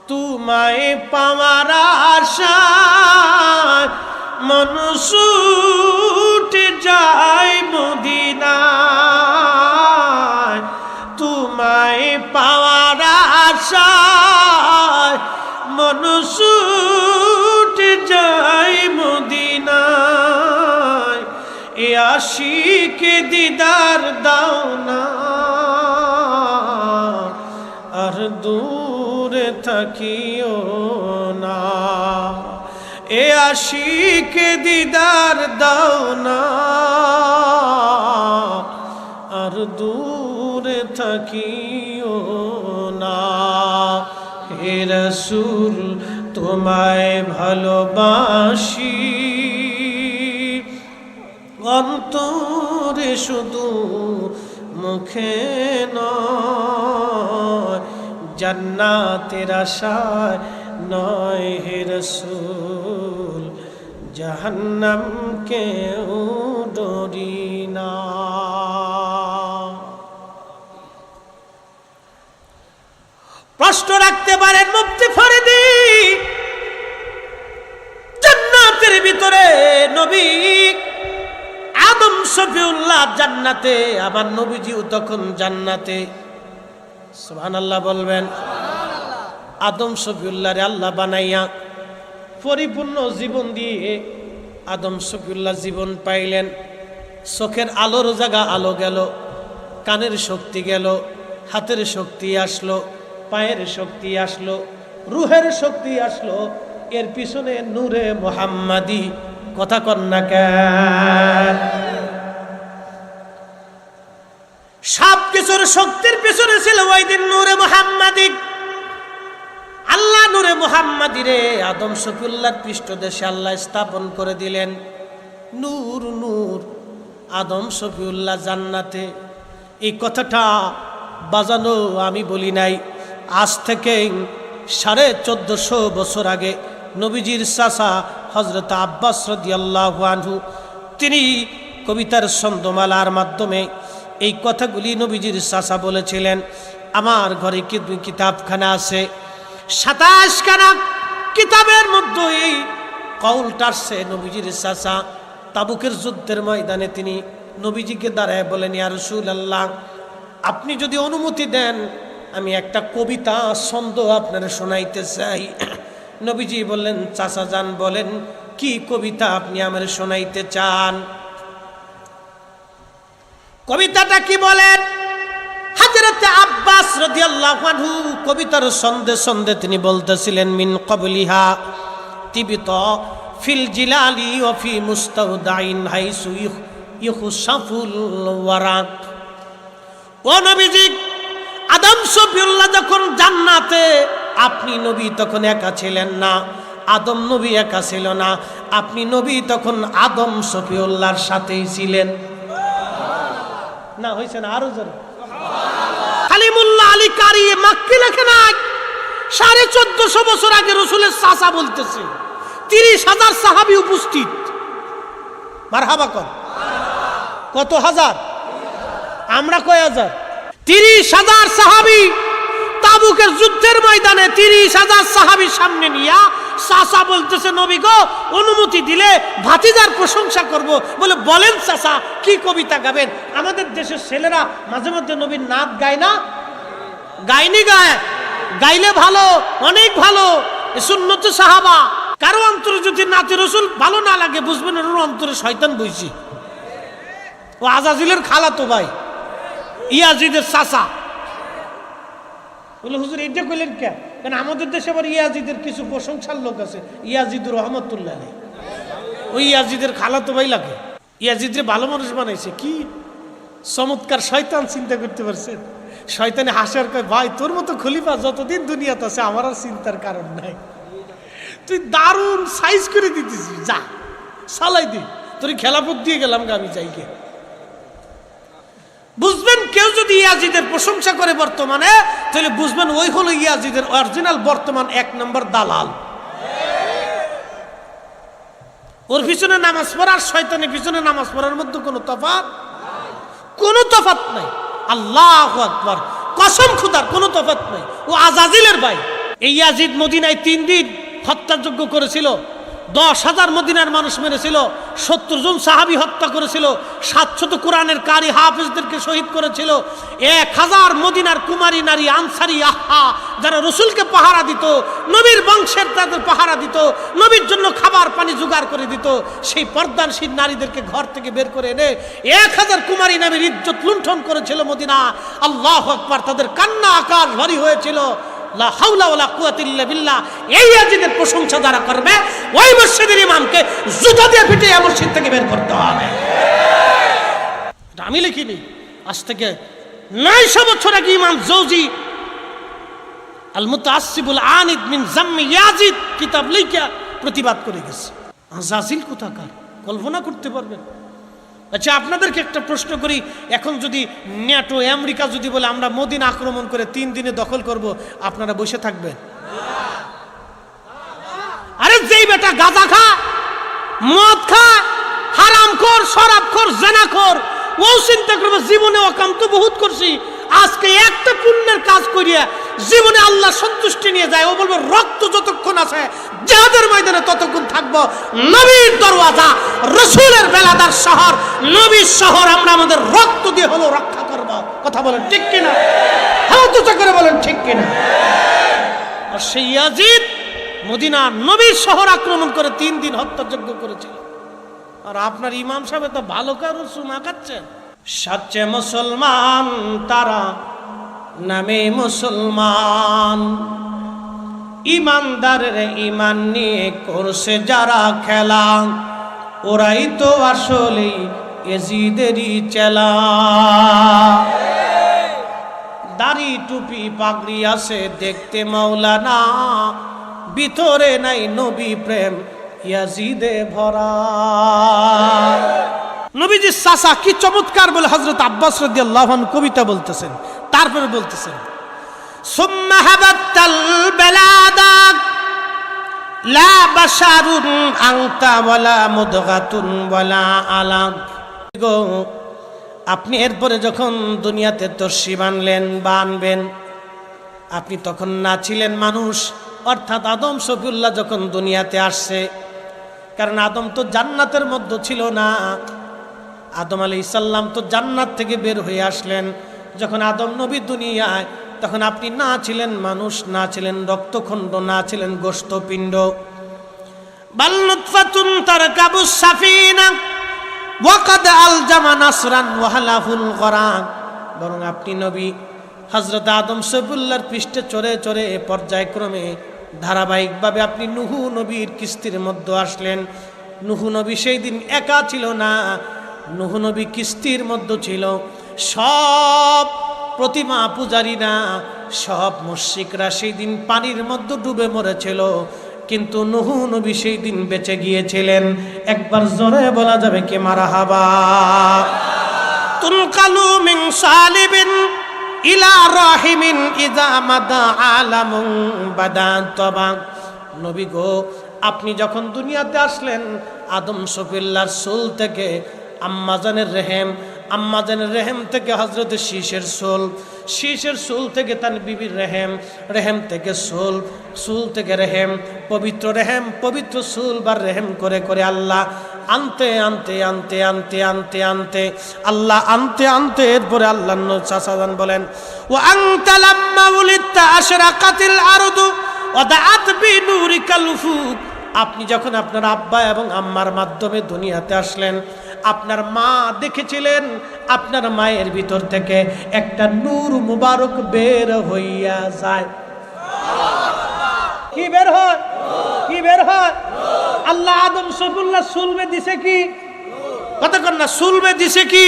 তোমায় পাওয়ার আশায় মন ছুটে যায় মদিনায়, তোমায় পাওয়ার আশায় মন ছুটে যায় মদিনায়, এ আশিকে দিদার দাও না আর দূরে থাকিও না, এ আশিকে দিদার দাও না আর দূরে থাকিও না। হে রাসূল তোমায় ভালোবাসি অন্তরে শুধু মুখে নয়, জান্নাতের আশায় নয় হে রাসূল, জাহান্নাম কেউ ডরি না। প্রশ্ন রাখতে পারেন মুফতি ফরিদি, জান্নাতের ভিতরে নবী আদম শফিউল্লাহ জান্নাতে, আমার নবীজিও তখন জান্নাতে। সুবহানাল্লাহ বলবেন। আদম শফিউল্লাহরে আল্লাহ বানাইয়া পরিপূর্ণ জীবন দিয়ে আদম শফিউল্লাহ জীবন পাইলেন। চোখের আলোর জায়গা আলো গেল, কানের শক্তি গেল, হাতের শক্তি আসলো, পায়ের শক্তি আসলো, রুহের শক্তি আসলো, এর পিছনে নূরে মুহাম্মাদি। কথা কন না কেন? সব কিছুর শক্তির পিছনে ছিল ওই দিন নূরে মুহাম্মাদি। আল্লাহ নূরে মুহাম্মাদি রে আদম শফিউল্লাহর পৃষ্ঠদেশে আল্লাহ স্থাপন করে দিলেন। নূর নূর আদম শফিউল্লাহ জান্নাতে। এই কথাটা বাজানো আমি বলি নাই, আজ থেকে 1450 বছর আগে নবীজির চাচা হযরত আব্বাস রাদিয়াল্লাহু আনহু তিনি কবিতার ছন্দমালার মাধ্যমে এই কথাগুলি নবীজির চাচা বলেছিলেন। আমার ঘরে কিতাবখানা আছে, 27 খানা কিতাবের মধ্যে এই কওলটা আসছে। নবীজির চাচা তাবুকের যুদ্ধের ময়দানে তিনি নবীজিকে দাঁড়ায় বলেন, ইয়া রাসূলুল্লাহ আপনি যদি অনুমতি দেন আমি একটা কবিতা ছন্দ আপনারা শোনাইতে চাই। নবীজি বললেন, চাচা যান বলেন কি কবিতা আপনি আমার শোনাইতে চান? কবিতাটা কি বলেন? হযরত আব্বাস রাদিয়াল্লাহু আনহু কবিতার ছন্দে ছন্দে তিনি বলতেছিলেন, মিন ক্বাবলিহা তিবিত ফিল জিলালি ওয়া ফি মুস্তাউদাইন হাইসু ইখসাফুল ওয়ারা। ও নবীজি, আদম শফিউল্লাহ যখন জান্নাতে, আপনি নবী তখন একা ছিলেন না, আদম নবী একা ছিল না, আপনি নবী তখন আদম শফিউল্লাহর সাথেই ছিলেন। না হইছে না? আরো জোরে কালিমুল্লাহ আলী কারি মাক্কি লেখে নাই, 1450 বছর আগে রাসূলের চাচা বলতেছে, 30,000 সাহাবী উপস্থিত। মারহাবা কর। কত হাজার? আমরা কয় হাজার? 30,000 সাহাবী বদরের যুদ্ধের ময়দানে 30,000 সাহাবীর সামনে নিয়া চাচা বলতেছে, নবী গো অনুমতি দিলে ভাতিজার প্রশংসা করব। বলে, বলেন চাচা কি কবিতা গাবেন? আমাদের দেশের ছেলেরা মাঝে মধ্যে নবীর নাত গায় না? গায়নি? গায়, গাইলে ভালো, অনেক ভালো, সুন্নত সাহাবা। কারো অন্তরে যদি নাতে রসুল ভালো না লাগে, বুঝবেন ওর অন্তরে শয়তান বইছি। ও আজাজিলের খালাতো ভাই, ইয়াজিদের চাচা। বলে, হুজুর এটা কইলেন কে? কারণ আমাদের দেশে আবার ইয়াজিদের কিছু প্রশংসার লোক আছে, ইয়াজিদুর রহমতুল্লাহ আলাইহি। ওই ইয়াজিদের খালাতো ভাই লাগে। ইয়াজিদরে ভালো মানুষ বানাইছে। কি চমৎকার শয়তান, চিন্তা করতে পারছেন? শয়তানে হাসার কয়, ভাই তোর মতো খলিফা যতদিন দুনিয়াতে আছে আমার আর চিন্তার কারণ নাই, তুই দারুণ সাইজ করে দিতেছিস, যা সালাই দি, তোর খেলাফত দিয়ে গেলাম আমি যাইকে। বুঝবেন কেউ যদি ইয়াজিদের প্রশংসা করে বর্তমানে, তাহলে বুঝবেন ওই হলো ইয়াজিদের অরিজিনাল বর্তমান 1 নম্বর দালাল। ওর পিছনে নামাজ পড়ার শয়তানের পিছনে নামাজ পড়ার মধ্যে কোনো তফাৎ নাই। আল্লাহু আকবার, কসম খোদার কোনো তফাৎ নাই। ও আজাজিলের ভাই। এই ইয়াজিদ মদিনায় 3 দিন হত্যাযজ্ঞ করেছিল, 10,000 মদিনার মানুষ মেরেছিল, 70 জন সাহাবী হত্যা করেছিল, 700 কোরআনের কারি হাফেজদেরকে শহীদ করেছিল, 1000 মদিনার কুমারী নারী আনসারি আহা যারা রসুলকে পাহারা দিত, নবীর বংশের তাদের পাহারা দিত, নবীর জন্য খাবার পানি জোগাড় করে দিত, সেই পর্দানশীল নারীদেরকে ঘর থেকে বের করে এনে 1000 কুমারী নারীর ইজ্জত লুণ্ঠন করেছিল মদিনা। আল্লাহু আকবার, তাদের কান্না আকাশ ভারী হয়েছিল। লা হাওলা ওয়ালা কুওয়াতা ইল্লা বিল্লাহ। এই ইয়াজিদের প্রশংসা যারা করবে, ওই মসজিদের ইমামকে জুতা দিয়ে পিটিয়ে মসজিদ থেকে বের করতে হবে। আমি লিখিনি, আজ থেকে 900 বছর আগে ইমাম জৌজি আল মুতাআসসিবুল আনিদ মিন জাম্মি ইয়াজিদ কিতাব লিখা প্রতিবাদ করে গেছে। আজাজিল কোথাকার, কল্পনা করতে পারবেন? আচ্ছা, আপনাদেরকে একটা প্রশ্ন করি, এখন যদি ন্যাটো আমেরিকা যদি বলে আমরা মদিনা আক্রমণ করে 3 দিনে দখল করব, আপনারা বসে থাকবেন? আরে যেই বেটা গাঁজা খা, মদ খা, হারামখোর, শরাবখোর, জেনাখোর, ও চিন্তা করবে জীবনে অকাম তো বহুত করছি, আজকে একটা পুণ্যের কাজ করিয়া জীবনে আল্লাহ সন্তুষ্টি নিয়ে যায়। ও বলবে রক্ত যতক্ষণ আছে জিহাদের ময়দানে ততক্ষণ থাকবো। নবীর দরওয়াজা, রসুলের বেলাদার শহর, নবীর শহর আমরা আমাদের রক্ত দিয়ে হলো রক্ষা করব। কথা বলেন ঠিক কিনা? হাত উঁচা করে বলেন ঠিক কিনা? আর সেই ইয়াজিদ মদিনা নবীর শহর আক্রমণ করে 3 দিন হত্যাযজ্ঞ করেছিল। আর আপনার ইমাম সাহেব তো ভালো কারো চুমা খাচ্ছেন। সাচ্চে মুসলমান তারা নামে মুসলমান, ইমানদারের ইমান নিয়ে করছে যারা খেলা, ওরাই তো আসলে ইয়াজিদেরই চেলা। দাড়ি টুপি পাগড়ি আছে দেখতে মাওলানা, ভিতরে নাই নবী প্রেম ইয়াজিদে ভরা। নবীজি চাচা কি চমৎকার বলে হযরত আব্বাস রাদিয়াল্লাহু আনহু কবিতা বলতেছেন। তারপরে বলতেছেন, সুম্মা হাবাতাল বালাদা লা বাশারুন আনতা ওয়ালা মুদগাতুন ওয়ালা আলাক। গো আপনি এরপরে যখন দুনিয়াতে তশরি বানবেন, আপনি তখন না ছিলেন মানুষ, অর্থাৎ আদম শফিউল্লাহ যখন দুনিয়াতে আসছে। কারণ আদম তো জান্নাতের মধ্যে ছিল না, আদম আলাইহিস সালাম তো জান্নাত থেকে বের হয়ে আসলেন। যখন আদম নবী দুনিয়ায়, তখন আপনি না ছিলেন মানুষ, না ছিলেন রক্তখণ্ড, না ছিলেন গোশতপিণ্ড। বাল নুতফাতুন তারকাবুস সাফিনা ওয়াকাদ আলজামা নাসরান ওয়াহালাহুল গরাক। বরং আপনি নবী হযরত আদম শফিউল্লাহর পৃষ্ঠে চড়ে চড়ে পর্যায়ক্রমে ধারাবাহিকভাবে আপনি নূহ নবীর কিস্তির মধ্যে আসলেন। নূহ নবী সেই দিন একা ছিল না, নূহ নবী কিস্তির মধ্যে ছিল। সব প্রতিমা পূজারীরা, সব মুশরিকরা সেই দিন পানির মধ্যে ডুবে মরেছিল, কিন্তু নূহ নবী সেই দিন বেঁচে গিয়েছিলেন। একবার জোরে বলা যাবে কি মারহাবা? তুনকালু মিন সালিবিন ইলা রাহিমিন ইযা মাদা আলামুন বাদাতবা। নবী গো আপনি যখন দুনিয়াতে আসলেন, আদম শফিউল্লাহর চুল থেকে আম্মাজানের রেহেম, আম্মা জানের রেহেম থেকে হযরতে শীষের চুল, শীষের চুল থেকে তার বিবির রেহেম, রেহেম থেকে চুল, চুল থেকে রেহেম, পবিত্র রেহেম, পবিত্র চুল বা রেহেম করে করে আল্লাহ আনতে আনতে আনতে আনতে আনতে আনতে আল্লাহ আনতে আনতে এরপরে আল্লাহ চাচা যান বলেন ওয়া আনতা লাম্মা উলিদতা আশরাকাতিল আরদু ওয়া দাআত বিনুরিকাল উফুক। আপনি যখন আপনার আব্বা এবং আম্মার মাধ্যমে দুনিয়াতে আসলেন, আপনার মা দেখেছিলেন আপনার মায়ের ভিতর থেকে একটা নূর মুবারক বের হইয়া যায়। কি বের হয়? কি বের হয়? আল্লাহ আদম সফুল্লাহ সুলবে দিছে কি? কতক্ষণ না সুলবে দিছে কি?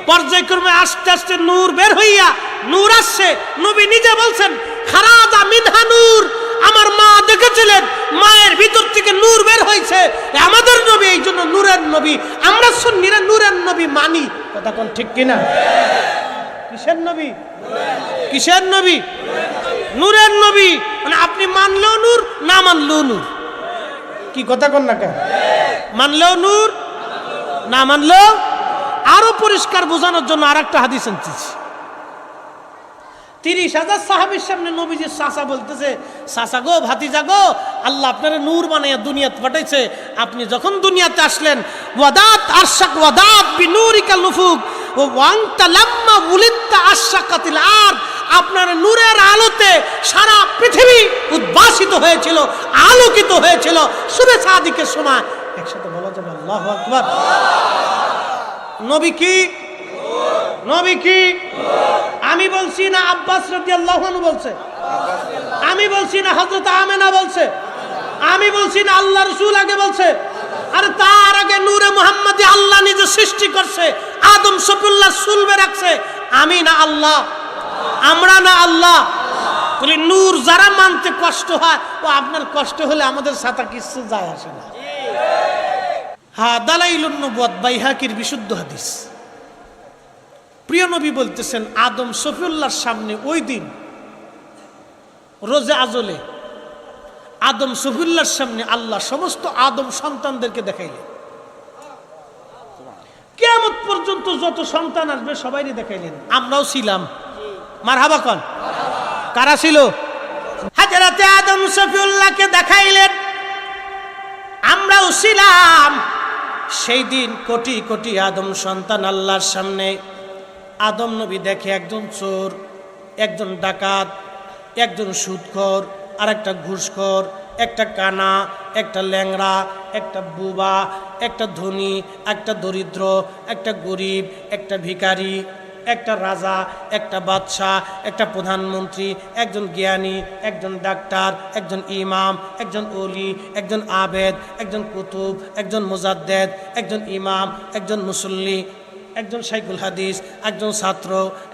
পর্যায়ক্রমে আস্তে আস্তে নূর বের হইয়া নূর আসছে। নবী নিজে বলছেন খারাজা মিনহা নূর, আমার মা দেখেছিলেন মায়ের ভিতর থেকে নূর বের হয়েছে। আমাদের নবী এই জন্য নূরের নবী, আমরা সুন্নিরা নূরের নবী মানি। কথা কোন ঠিক কিনা? কিসের নবী? কিসের নবী? নূরের নবী। মানে আপনি মানলেও নূর, না মানলেও নূর। কি কথা কোন না কেন? মানলেও নূর, না মানলেও। আরো পরিষ্কার বোঝানোর জন্য আর একটা হাদিস আনতেছি। 30,000 সাহাবীর সামনে নবীজি চাচা বলতেছে, চাচা গো, ভাতিজা গো, আল্লাহ আপনারে নূর বানাইয়া দুনিয়াতে পাঠাইছে। আপনি যখন দুনিয়াতে আসলেন ওয়াদাত আরশাক ওয়াদাত বিনুরিকাল উফুক ওয়া আনতা লাম্মা উলিদতা আশরাকাতিল আরদ, আপনার নূরের আলোতে সারা পৃথিবী উদ্ভাসিত হয়েছিল, আলোকিত হয়েছিল। শুভে সাদিকের সময় একসাথে বলা যাবে আল্লাহু আকবার। নবী কি? নবী কি? আমি বলছি না আব্বাস রাদিয়াল্লাহু আনহু বলছে? আমি বলছি না হযরত আমেনা বলছে? আমি বলছি না আল্লাহ রাসূল আগে বলছে? আরে তার আগে নূরে মুহাম্মাদি আল্লাহ নিজে সৃষ্টি করছে, আদম সফুল্লাহ সুলবে রাখছে। আমি না আল্লাহ? আমরা না আল্লাহ? বলি নূর যারা মানতে কষ্ট হয়, ও আপনার কষ্ট হলে আমাদের সাথে কিছু যায় আসে না। হ্যাঁ, দালাইলুন নবুয়াত বাইহাকির বিশুদ্ধ হাদিস। প্রিয় নবী বলতেছেন আদম সফিউল্লাহর সামনে ওই দিন রোজে আজলে আদম সফিউল্লাহর সামনে আল্লাহ সমস্ত আদম সন্তানদেরকে দেখাইলেন। কিয়ামত পর্যন্ত যত সন্তান আসবে সবাইকে দেখাইলেন। আমরাও ছিলাম। মারহাবা কোন? কারা ছিল? হযরতে আদম সফিউল্লাহকে দেখাইলেন, আমরাও ছিলাম। সেই দিন কোটি কোটি আদম সন্তান আল্লাহর সামনে। আদম নবী দেখে একজন চোর, একজন ডাকাত, একজন সুদখোর, আর একটা ঘুষখোর, একটা কানা, একটা ল্যাংড়া, একটা বুবা, একটা ধনী, একটা দরিদ্র, একটা গরিব, একটা ভিখারি, একটা রাজা, একটা বাদশাহ, একটা প্রধানমন্ত্রী, একজন জ্ঞানী, একজন ডাক্তার, একজন ইমাম, একজন ওলি, একজন আবেদ, একজন কুতুব, একজন মুজাদ্দেদ, একজন ইমাম, একজন মুসল্লি, একজন শাইখুল হাদিস, একজন ছাত্র,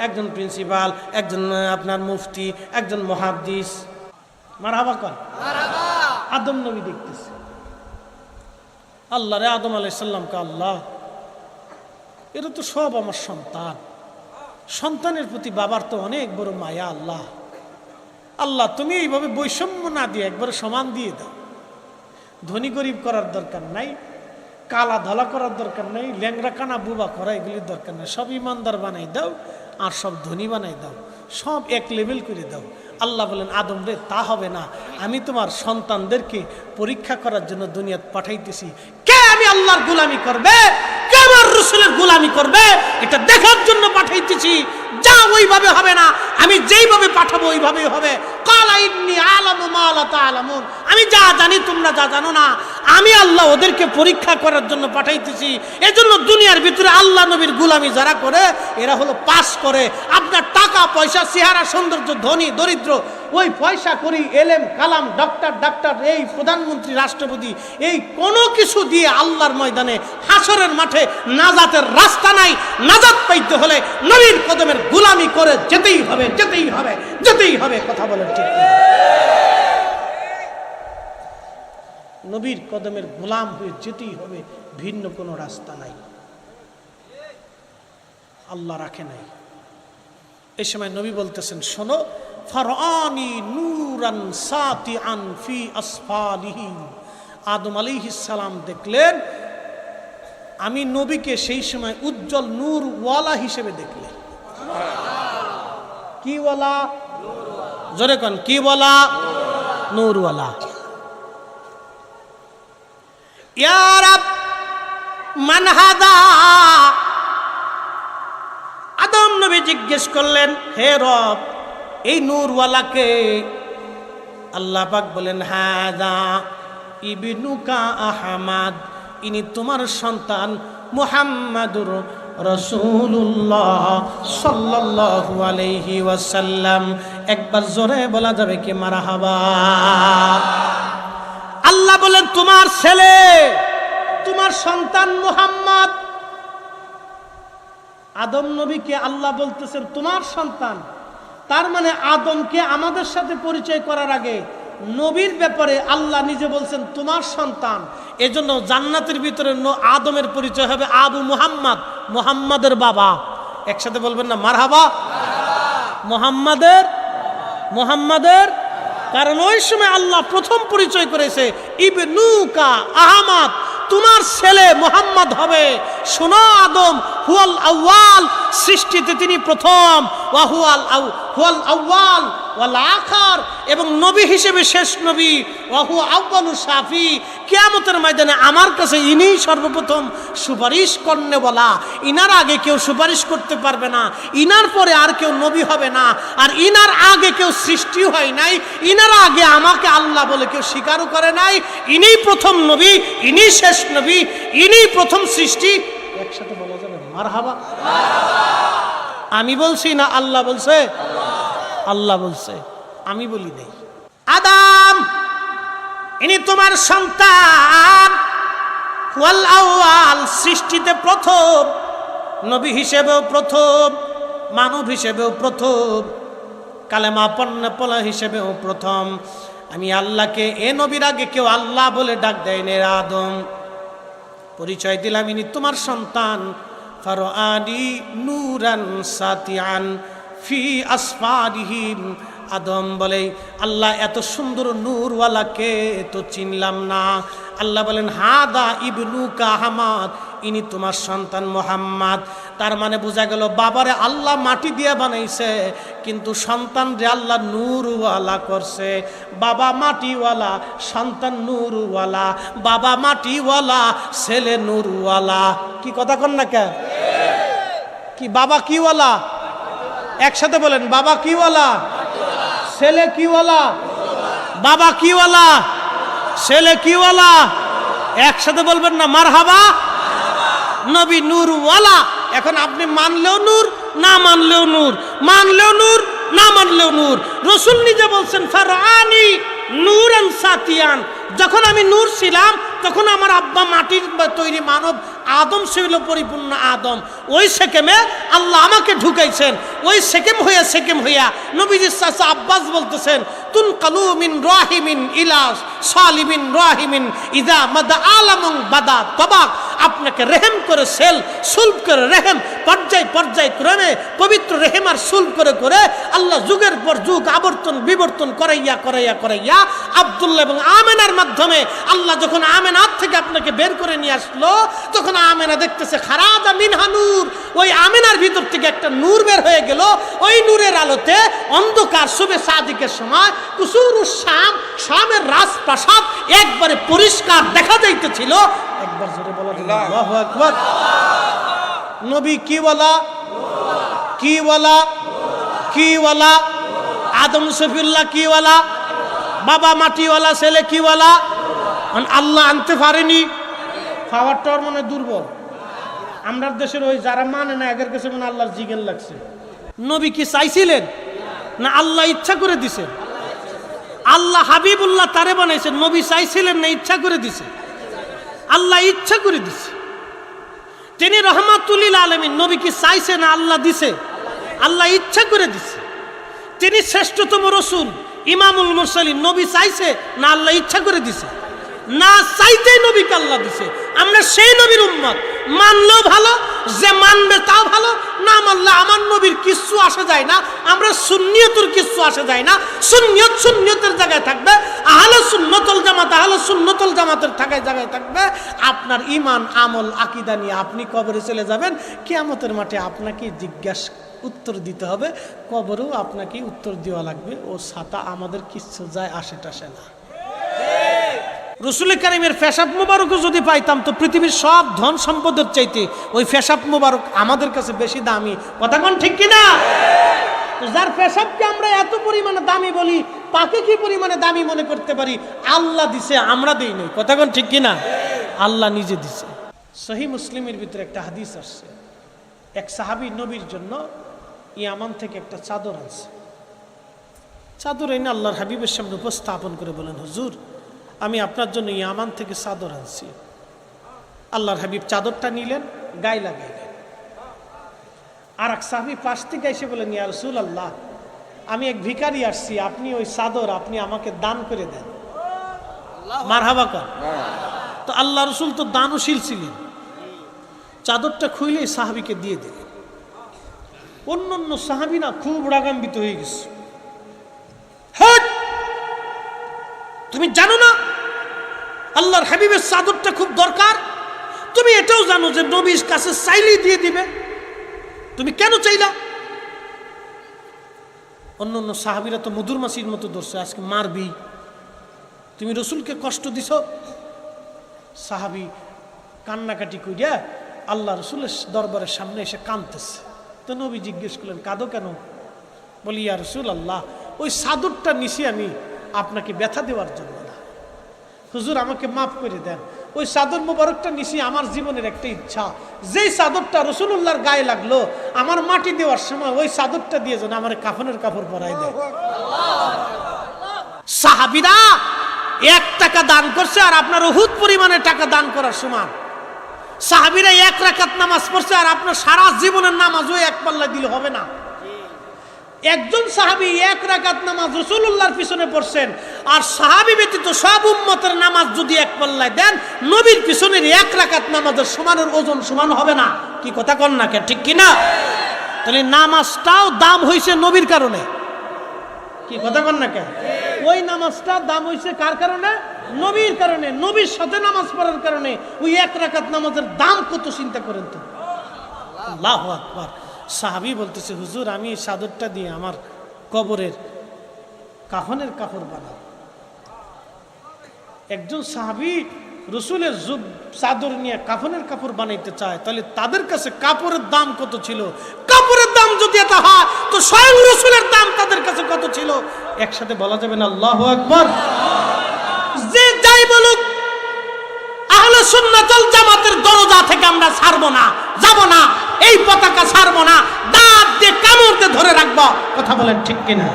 একজন প্রিন্সিপাল, একজন আপনার মুফতি, একজন মুহাদ্দিস। মারহাবা কর। আদম নবী দেখতেছে আল্লাহ রে, আদম আলাইহিস সালামকে আল্লাহ, এরা তো সব আমার সন্তান। সন্তানের প্রতি বাবার তো অনেক বড় মায়া। আল্লাহ, আল্লাহ তুমি এইভাবে বৈষম্য না দিয়ে একবারে সমান দিয়ে দাও। ধনী গরিব করার দরকার নাই, কালা ধলা করার দরকার নাই, ল্যাংরা কানা বুবা করা এগুলির দরকার নাই। সব ইমানদার বানাই দাও আর সব ধনী বানাই দাও, সব এক লেভেল করে দাও। আল্লাহ বলেন আদম রে, তা হবে না। আমি তোমার সন্তানদেরকে পরীক্ষা করার জন্য দুনিয়াতে পাঠাইতেছি। কে আমি আল্লাহর গোলামি করবে, কে আমার রাসূলের গোলামি করবে, এটা দেখার জন্য পাঠাইতেছি। যা ওইভাবে হবে না, আমি যেইভাবে পাঠাবো ওইভাবেই হবে। কালা ইন্নী আলামু মা লা তা'লামুন, আমি যা জানি তোমরা যা জানো না। আমি আল্লাহ ওদেরকে পরীক্ষা করার জন্য পাঠাইতেছি। এজন্য দুনিয়ার ভিতরে আল্লাহ নবীর গোলামি যারা করে এরা হলো পাস করে। আপনার টাকা পয়সা, চেহারা, সৌন্দর্য, ধনী দরিদ্র, ওই পয়সা করি, এলেম কালাম, ডাক্তার, এই প্রধানমন্ত্রী, রাষ্ট্রপতি, এই কোনো কিছু দিয়ে আল্লাহর ময়দানে হাসরের মাঠে নাজাতের রাস্তা নাই। নাজাত পাইতে হলে নবীর কদমের গোলামি করে যেতেই হবে, যেতেই হবে, যেতেই হবে। কথা বলেন ঠিক? নবীর কদমের গোলাম হয়ে যেতেই হবে, ভিন্ন কোনো রাস্তা নাই। আল্লাহ রাখে নাই। এই সময় নবী বলতেছেন, শোনো, ফারআনি নূরান সাতিআন ফি আসফালিহি। আদম আলাইহিস সালাম দেখলেন আমি নবীকে সেই সময় উজ্জ্বল নূরওয়ালা হিসেবে দেখলে। কি ওয়ালা? জোরে কোন, কি ওয়ালা? নূরওয়ালা। ইয়া রাব মান হাদা, আদম নবী জিজ্ঞেস করলেন, হে রব এই নূরওয়ালাকে? আল্লাহ পাক বলেন, হাদা ইবনুকা আহমদ, ইনি তোমার সন্তান মুহাম্মাদুর রাসূলুল্লাহ সাল্লাল্লাহু আলাইহি ওয়াসাল্লাম। একবার জোরে বলা যাবে কি মারহাবা? আল্লাহ বলেন তোমার ছেলে, তোমার সন্তান মুহাম্মদ। আদম নবীকে আল্লাহ বলতেছেন তোমার সন্তান। তার মানে আদমকে আমাদের সাথে পরিচয় করার আগে নবীর ব্যাপারে আল্লাহ নিজে বলছেন তোমার সন্তান। এজন্য জান্নাতের ভিতরে আদমের পরিচয় হবে আবু মুহাম্মদ, মুহাম্মাদের বাবা। একসাথে বলবেন না মারহাবা? মুহাম্মাদের, কারণ ওই সময় আল্লাহ প্রথম পরিচয় করেছে ইবনুকা আহমদ, তোমার ছেলে মুহাম্মদ হবে। শোনো আদম হুয়াল আউয়াল, সৃষ্টিতে তিনি প্রথম, ওয়া হুয়াল আউয়াল ওয়াল আখির, এবং নবী হিসেবে শেষ নবী, ওয়া হুয়া আউয়ালু শাফি। কিয়ামতের ময়দানে আমার কাছে ইনি সর্বপ্রথম সুপারিশ করনে বলা। ইনার আগে কেউ সুপারিশ করতে পারবে না, ইনার পরে আর কেউ নবী হবে না, আর ইনার আগে কেউ সৃষ্টি হয় নাই, ইনার আগে আমাকে আল্লাহ বলে কেউ স্বীকারও করে নাই। ইনি প্রথম নবী, ইনি শেষ নবী, ইনি প্রথম সৃষ্টি। একসাথে বলা যাবে মারহাবা? আমি বলছি না আল্লাহ বলছে? আল্লাহ বলছে, আমি বলি নাই। আদম ইনি তোমার সন্তান, ওয়াল আউয়াল, সৃষ্টিতে প্রথম, নবী হিসেবেও প্রথম, মানব হিসেবেও প্রথম, কালেমা পড়া হিসেবেও প্রথম। আমি আল্লাহকে এ নবীর আগে কেউ আল্লাহ বলে ডাক দেয় নে। আদম পরিচয় দিলাম ইনি তোমার সন্তান। ফারআনি নূরান সাতিয়ান ফি আসফারিহিম। আদম বলে আল্লাহ এত সুন্দর নূরওয়ালাকে তো চিনলাম না। আল্লাহ বলেন হাদা ইবনুকা আহমদ, ইনি তোমার সন্তান মুহাম্মদ। তার মানে বোঝা গেল বাবারে আল্লাহ মাটি দিয়ে বানাইছে, কিন্তু সন্তান রে আল্লাহ নূরওয়ালা করছে। বাবা মাটিওয়ালা, সন্তান নূরওয়ালা, বাবা মাটিওয়ালা, ছেলে নূরওয়ালা। কি কথা কন না কে? কি বাবা কিওয়ালা? একসাথে বলেন বাবা কিওয়ালা, ছেলে কিওয়ালা? বাবা কিওয়ালা, ছেলে কিওয়ালা? একসাথে বলবেন না মারহাবা? নবী নূরওয়ালা। এখন আপনি মানলেও নূর, না মানলেও নূর, মানলেও নূর, না মানলেও নূর। রাসূল নিজে বলছেন ফারআনি নূরান সাতিয়ান, যখন আমি নূর ছিলাম তখন আমার আব্বা মাটির তৈরি মানব আদম ছিল পরিপূর্ণ আদম। ওই সেকেমে আল্লাহ আমাকে ঢুকাইছেন। ওই সেকেম হইয়া নবীজির চাচা আব্বাস বলতেছেন তুনকালু মিন রাহিমিন ইলা সালিমিন রাহিমিন ইদা মাদা আলামুন বাদা তবাক। আপনাকে রেহেম করে সেল, সুলভ করে রেহেম, পর্যায় ক্রমে পবিত্র রেহেম আর সুলভ করে আল্লাহ যুগের পর যুগ আবর্তন বিবর্তন করাইয়া আব্দুল্লাহ এবং আমেনার মাধ্যমে আল্লাহ যখন আমেনার থেকে আপনাকে বের করে নিয়ে আসলো, তখন আমেনা দেখতেছে খারাজা মিনহা নূর। ওই আমেনার ভিতর থেকে একটা নূর বের হয়ে গেল। ওই নূরের আলোতে অন্ধকার শুবে সাদিকের সময় কুসুরুস শাম, শামের রাজপ্রাসাদ একবারে পরিষ্কার দেখা যাইতেছিল। একবার জোরে বলা আল্লাহু আকবার। নবী কিওয়ালা, আদম সফিউল্লাহ কিওয়ালা, বাবা মাটিওয়ালা, ছেলে কিওয়ালা। আল্লাহ আনতে পারেনি, পাওয়ারটার মানে দুর্বল। আমরা দেশের ওই যারা মানে না এদের কাছে মানে আল্লাহর জিগেল লাগছে। নবী কি চাইছিলেন না আল্লাহ ইচ্ছা করে দিছে? আল্লাহ হাবিবুল্লাহ তারে বানাইছে, নবী চাইছিলেন না ইচ্ছা করে দিছে? আল্লাহ ইচ্ছা করে দিছে। তিনি রহমাতুল লিল আলামিন, নবী কি চাইছে না আল্লাহ দিছে? আল্লাহ ইচ্ছা করে দিছে। তিনি শ্রেষ্ঠতম রাসূল, ইমামুল মুরসালিন, নবী চাইছে না আল্লাহ ইচ্ছা করে দিছে? না চাইতেই নবীকে আল্লাহ দিছে। আমরা সেই নবীর উম্মত, মানলেও ভালো, যে মানবে তাও ভালো, না মানলে আমার নবীর কিচ্ছু আসে যায় না, আমরা সুন্নিয়তের কিচ্ছু আসে যায় না। সুন্নিয়ত সুন্নিয়তের জায়গায় থাকবে, আহলে সুন্নতুল জামাত আহলে সুন্নতুল জামাতের জায়গায় থাকবে। আপনার ঈমান আমল আকীদা নিয়ে আপনি কবরে চলে যাবেন, কিয়ামতের মাঠে আপনাকে জিজ্ঞাসা উত্তর দিতে হবে, কবরেও আপনাকে উত্তর দেওয়া লাগবে। ও ছাতা আমাদের কিচ্ছু যায় আসে টাসে না। রসুল কারীমের পেশাব মুবারকও যদি পাইতাম তো পৃথিবীর সব ধন সম্পদের চাইতে ওই পেশাব মুবারক আমাদের কাছে বেশি দামি। কথা কোন ঠিক কিনা? যার পেশাবকে আমরা এত পরিমাণে দামি বলি, তাকে কি পরিমাণে দামি মনে করতে পারি? আল্লাহ দিছে, আমরা দেই নাই। কথা কোন ঠিক কিনা? আল্লাহ নিজে দিছে। সহিহ মুসলিমের ভিতরে একটা হাদিস আসছে, এক সাহাবী নবীর জন্য ইয়ামান থেকে একটা চাদর আনছে। চাদর এনে আল্লাহর হাবিবের সামনে উপস্থাপন করে বলেন, হুজুর আমি আপনার জন্য ইয়ামান থেকে চাদর আনছি। আল্লাহর হাবিব চাদরটা নিলেন, গায়ে লাগাইলেন। আর এক সাহাবী পাশ থেকে এসে বলেন, ইয়া রাসূলুল্লাহ আমি এক ভিখারি আসছি, আপনি ওই চাদর আপনি আমাকে দান করে দেন। মারহাবা কর। তো আল্লাহ রসুল তো দানশীল ছিলেন, চাদরটা খুইলেই সাহাবীকে দিয়ে দিলেন। অন্য সাহাবী না খুব রাগান্বিত হয়ে গেছে। তুমি জানো না আল্লাহর হাবিবের চাদরটা খুব দরকার? তুমি এটাও জানো যে নবীর কাছে চাইলেই দিয়ে দিবে, তুমি কেন চাইলা? অন্য সাহাবীরা তো মধুর মাছির মতো ধরছে, আজকে মারবি, তুমি রসুলকে কষ্ট দিছ। সাহাবী কান্নাকাটি কইরা আল্লাহ রসুলের দরবারের সামনে এসে কাঁদতেছে। তো নবী জিজ্ঞেস করলেন, কাঁদো কেন? বলি, ইয়া রাসূলুল্লাহ ওই চাদরটা নিছি আমি আপনাকে ব্যথা দেওয়ার জন্য না, হুজুর আমাকে মাফ করে দেন। ওই চাদর মোবারকটা নিছি আমার জীবনের একটা ইচ্ছা, যেই চাদরটা রাসূলুল্লাহর গায়ে লাগলো আমার মাটি দেওয়ার সময় ওই চাদরটা দিয়ে যেন আমার কাফনের কাপড় পরাই দেয়। সাহাবীরা 1 টাকা দান করছে আর আপনার উহুদ পরিমাণে টাকা দান করার সমান। সাহাবীরা 1 রাকাত নামাজ পড়ছে আর আপনার সারা জীবনের নামাজও এক পাল্লা দিলে হবে না। একজন সাহাবী 1 রাকাত নামাজ রাসূলুল্লাহর পিছনে পড়ছেন, আর সাহাবী ব্যতীত সব উম্মতের নামাজ যদি এক পাল্লায় দেন, নবীর পিছনের 1 রাকাত নামাজের সমানের ওজন সমান হবে না। কি কথা কন না কে, ঠিক কিনা? তাহলে নামাজটাও দাম হইছে নবীর কারণে। কি কথা কন না কে? ওই নামাজটা দাম হইছে কার কারণে? নবীর কারণে। নবীর সাথে নামাজ পড়ার কারণে ওই 1 রাকাত নামাজের দাম কত চিন্তা করেন তো। আল্লাহু আকবার। সাহাবী বলতেছে, হুজুর আমি এই চাদরটা দিয়ে আমার কবরের কাফনের কাপড় বানাবো। একজন সাহাবী রসুলের চাদর নিয়ে কাফনের কাপড় বানাইতে চায়, তাহলে তাদের কাছে কাপড়ের দাম কত ছিল? কাপড়ের দাম যদি এটা হয় তো স্বয়ং রসুলের দাম তাদের কাছে কত ছিল? একসাথে বলা যাবে না আল্লাহু আকবার? যে যাই বলুক, আহলে সুন্নাতুল জামাতের দরজা থেকে আমরা ছাড়বো না, যাব না, এই পতাকা ছাড়বো না, দাঁত দিয়ে কামড় দিয়ে ধরে রাখবো। কথা বলেন ঠিক কিনা?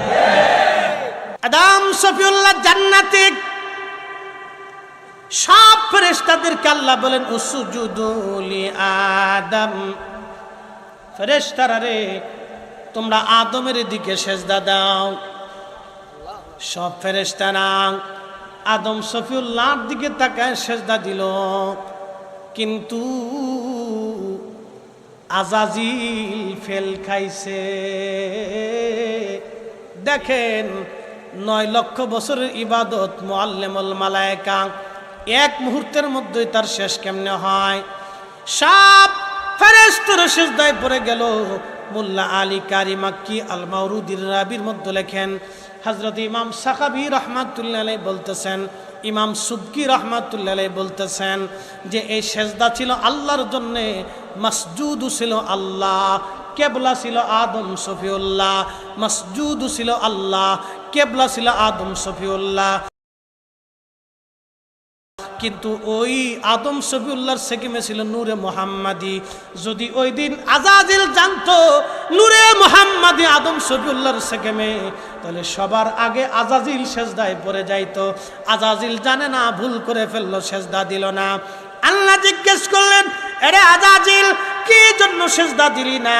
আদম সফিউল্লাহ জান্নাতে সব ফেরেশতাদেরকে আল্লাহ বলেন উসজুদু লি আদম, ফেরেশতারা রে তোমরা আদমের দিকে সেজদা দাও। সব ফেরেশতারা আদম সফিউল্লাহর দিকে তাকায় সেজদা দিল, কিন্তু আজাজিল ফেল খাইছে। দেখেন 9 লক্ষ বছরের ইবাদত, মুআল্লিমুল মালায়েকা, 1 মুহূর্তের মধ্যেই তার শেষ কেমনে হয়? সব ফেরেশতারা সিজদায় পড়ে গেল। মোল্লা আলী কারি মাক্কি আল মাওরুদির রাবির মধ্যে লেখেন, হযরত ইমাম সাখাবী রাহমাতুল্লাহ আলাইহি বলতেছেন, ইমাম সুবকি রাহমাতুল্লাহ আলাইহি বলতেছেন যে এই সেজদা ছিল আল্লাহর জন্য, মাসজুদ ছিল আল্লাহ, কেবলা ছিল আদম সফিউল্লাহ। মাসজুদ ছিল আল্লাহ, কেবলা ছিল আদম সফিউল্লাহ। কিন্তু ওই আদম সফিউল্লাহর সেকেমে ছিল নূরে মুহাম্মাদি। যদি ওই দিন আজাজিল জানতো নূরে মুহাম্মাদি আদম সফিউল্লাহর সেকেমে, তাহলে সবার আগে আজাজিল সেজদায় পড়ে যাইতো। আজাজিল জানে না, ভুল করে ফেললো, সেজদা দিল না। আল্লাহ জিজ্ঞেস করলেন, আরে আজাজিল কি জন্য সেজদা দিলি না?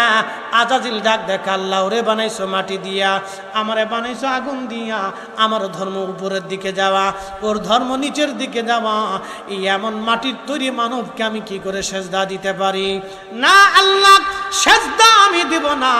আজাজিল ডাক দেখা, আল্লাহ ওরে বানাইছো মাটি দিয়া, আমারে বানাইছো আগুন দিয়া, আমার ধর্ম উপরের দিকে যাওয়া, ওর ধর্ম নিচের দিকে যাওয়া, এই এমন মাটির তৈরি মানবকে আমি কি করে সেজদা দিতে পারি? না আল্লাহ, সেজদা আমি দিব না।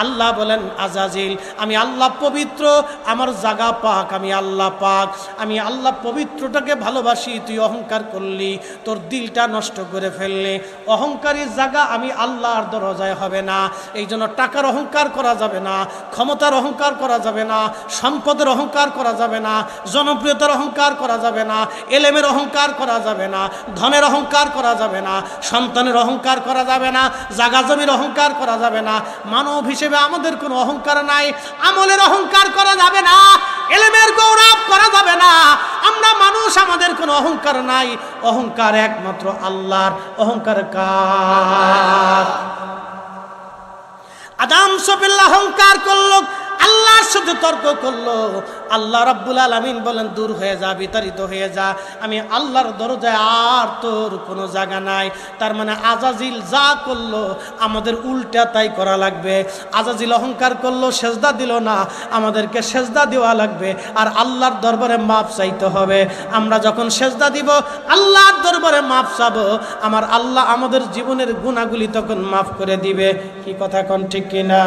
আল্লাহ বলেন আজাজিল, আমি আল্লাহ পবিত্র, আমার জায়গা পাক, আমি আল্লাহ পাক, আমি আল্লাহ পবিত্রটাকে ভালোবাসি, তুই অহংকার করলি, তোর দিলটা নষ্ট করে ফেললি। অহংকারী জায়গা আমি আল্লাহর দরজায় হবে না। এই জন্য টাকার অহংকার করা যাবে না, ক্ষমতার অহংকার করা যাবে না, সম্পদের অহংকার করা যাবে না, জনপ্রিয়তার অহংকার করা যাবে না, এলেমের অহংকার করা যাবে না, ধনের অহংকার করা যাবে না, সন্তানের অহংকার করা যাবে না, জাগা জমির অহংকার করা যাবে না। মানব হিসেবে আমাদের কোনো অহংকার নাই, আমলের অহংকার করা যাবে না, এলেমের গৌরব করা যাবে না। আমরা মানুষ, আমাদের কোনো অহংকার নাই। অহংকার একমাত্র আল্লাহর। অহংকার কার? আদম সবিল্লাহ অহংকার করলো, আল্লাহর সাথে তর্ক করলো। আল্লাহ রাব্বুল আলামিন বলেন দূর হয়ে যা, বিতাড়িত হয়ে যা, আমি আল্লাহর দরজায় আর তোর কোনো জায়গা নাই। তার মানে আজাজিল যা করলো আমাদের উল্টা তাই করা লাগবে। আজাজিল অহংকার করলো, সেজদা দিল না, আমাদেরকে সেজদা দেওয়া লাগবে, আর আল্লাহর দরবারে মাপ চাইতে হবে। আমরা যখন সেজদা দিব, আল্লাহর দরবারে মাপ চাবো, আমার আল্লাহ আমাদের জীবনের গুনাহগুলি তখন মাফ করে দিবে। কি কথা কোন ঠিক কিনা?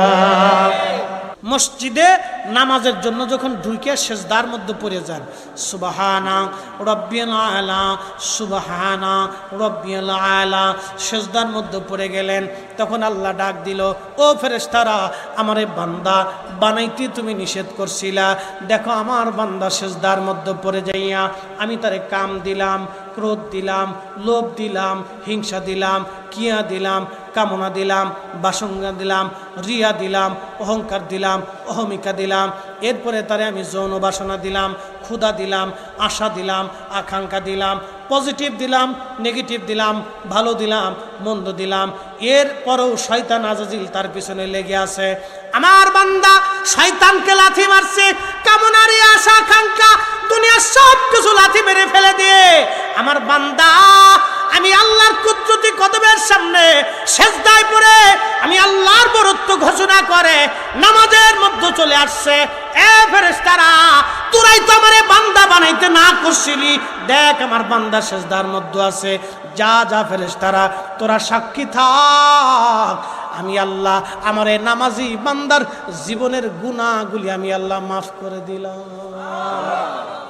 মসজিদে নামাজের জন্য যখন ঢুকে সেজদার মধ্যে পড়ে যান, সুবহানা রাব্বিয়াল আলা, সুবহানা রাব্বিয়াল আলা, সেজদার মধ্যে পড়ে গেলেন, তখন আল্লাহ ডাক দিল, ও ফেরেশতারা, আমারে বান্দা বানাইতে তুমি নিষেধ করছিলা, দেখো আমার বান্দা সেজদার মধ্যে পড়ে যাইয়া আমি তারে কাম দিলাম, ক্রোধ দিলাম, লোভ দিলাম, হিংসা দিলাম, কিয়া দিলাম, কামনা দিলাম, বাসঙ্গা দিলাম, রিয়া দিলাম, অহংকার দিলাম, অহমিকা দিলাম, এরপরে তারে আমি যৌন বাসনা দিলাম, ক্ষুধা দিলাম, আশা দিলাম, আকাঙ্ক্ষা দিলাম, পজিটিভ দিলাম, নেগেটিভ দিলাম, ভালো দিলাম, মন্দ দিলাম। এরপরেও শয়তান আজাজিল তার পিছনে লেগে আছে। আমার বান্দা শয়তানকে লাথি মারছে, কামনা, রিয়া, আশা, আকাঙ্ক্ষা, দুনিয়ার সব কিছু লাথি মেরে ফেলে দিয়ে আমার বান্দা আমি আল্লাহর কুদরতি কদমের সামনে সেজদায় পড়ে আমি আল্লাহর বরত্ব ঘোষণা করে নামাজের মধ্যে চলে আসছে। এ ফেরেশতারা, তোরাই তো আমারে বান্দা বানাইতে না করছিলি, দেখ আমার বান্দা সেজদার মধ্যে আছে। যা যা ফেরেশতারা, তোরা সাক্ষী থাক, আমি আল্লাহ আমার এই নামাজি বান্দার জীবনের গুনাহগুলি আমি আল্লাহ মাফ করে দিলাম।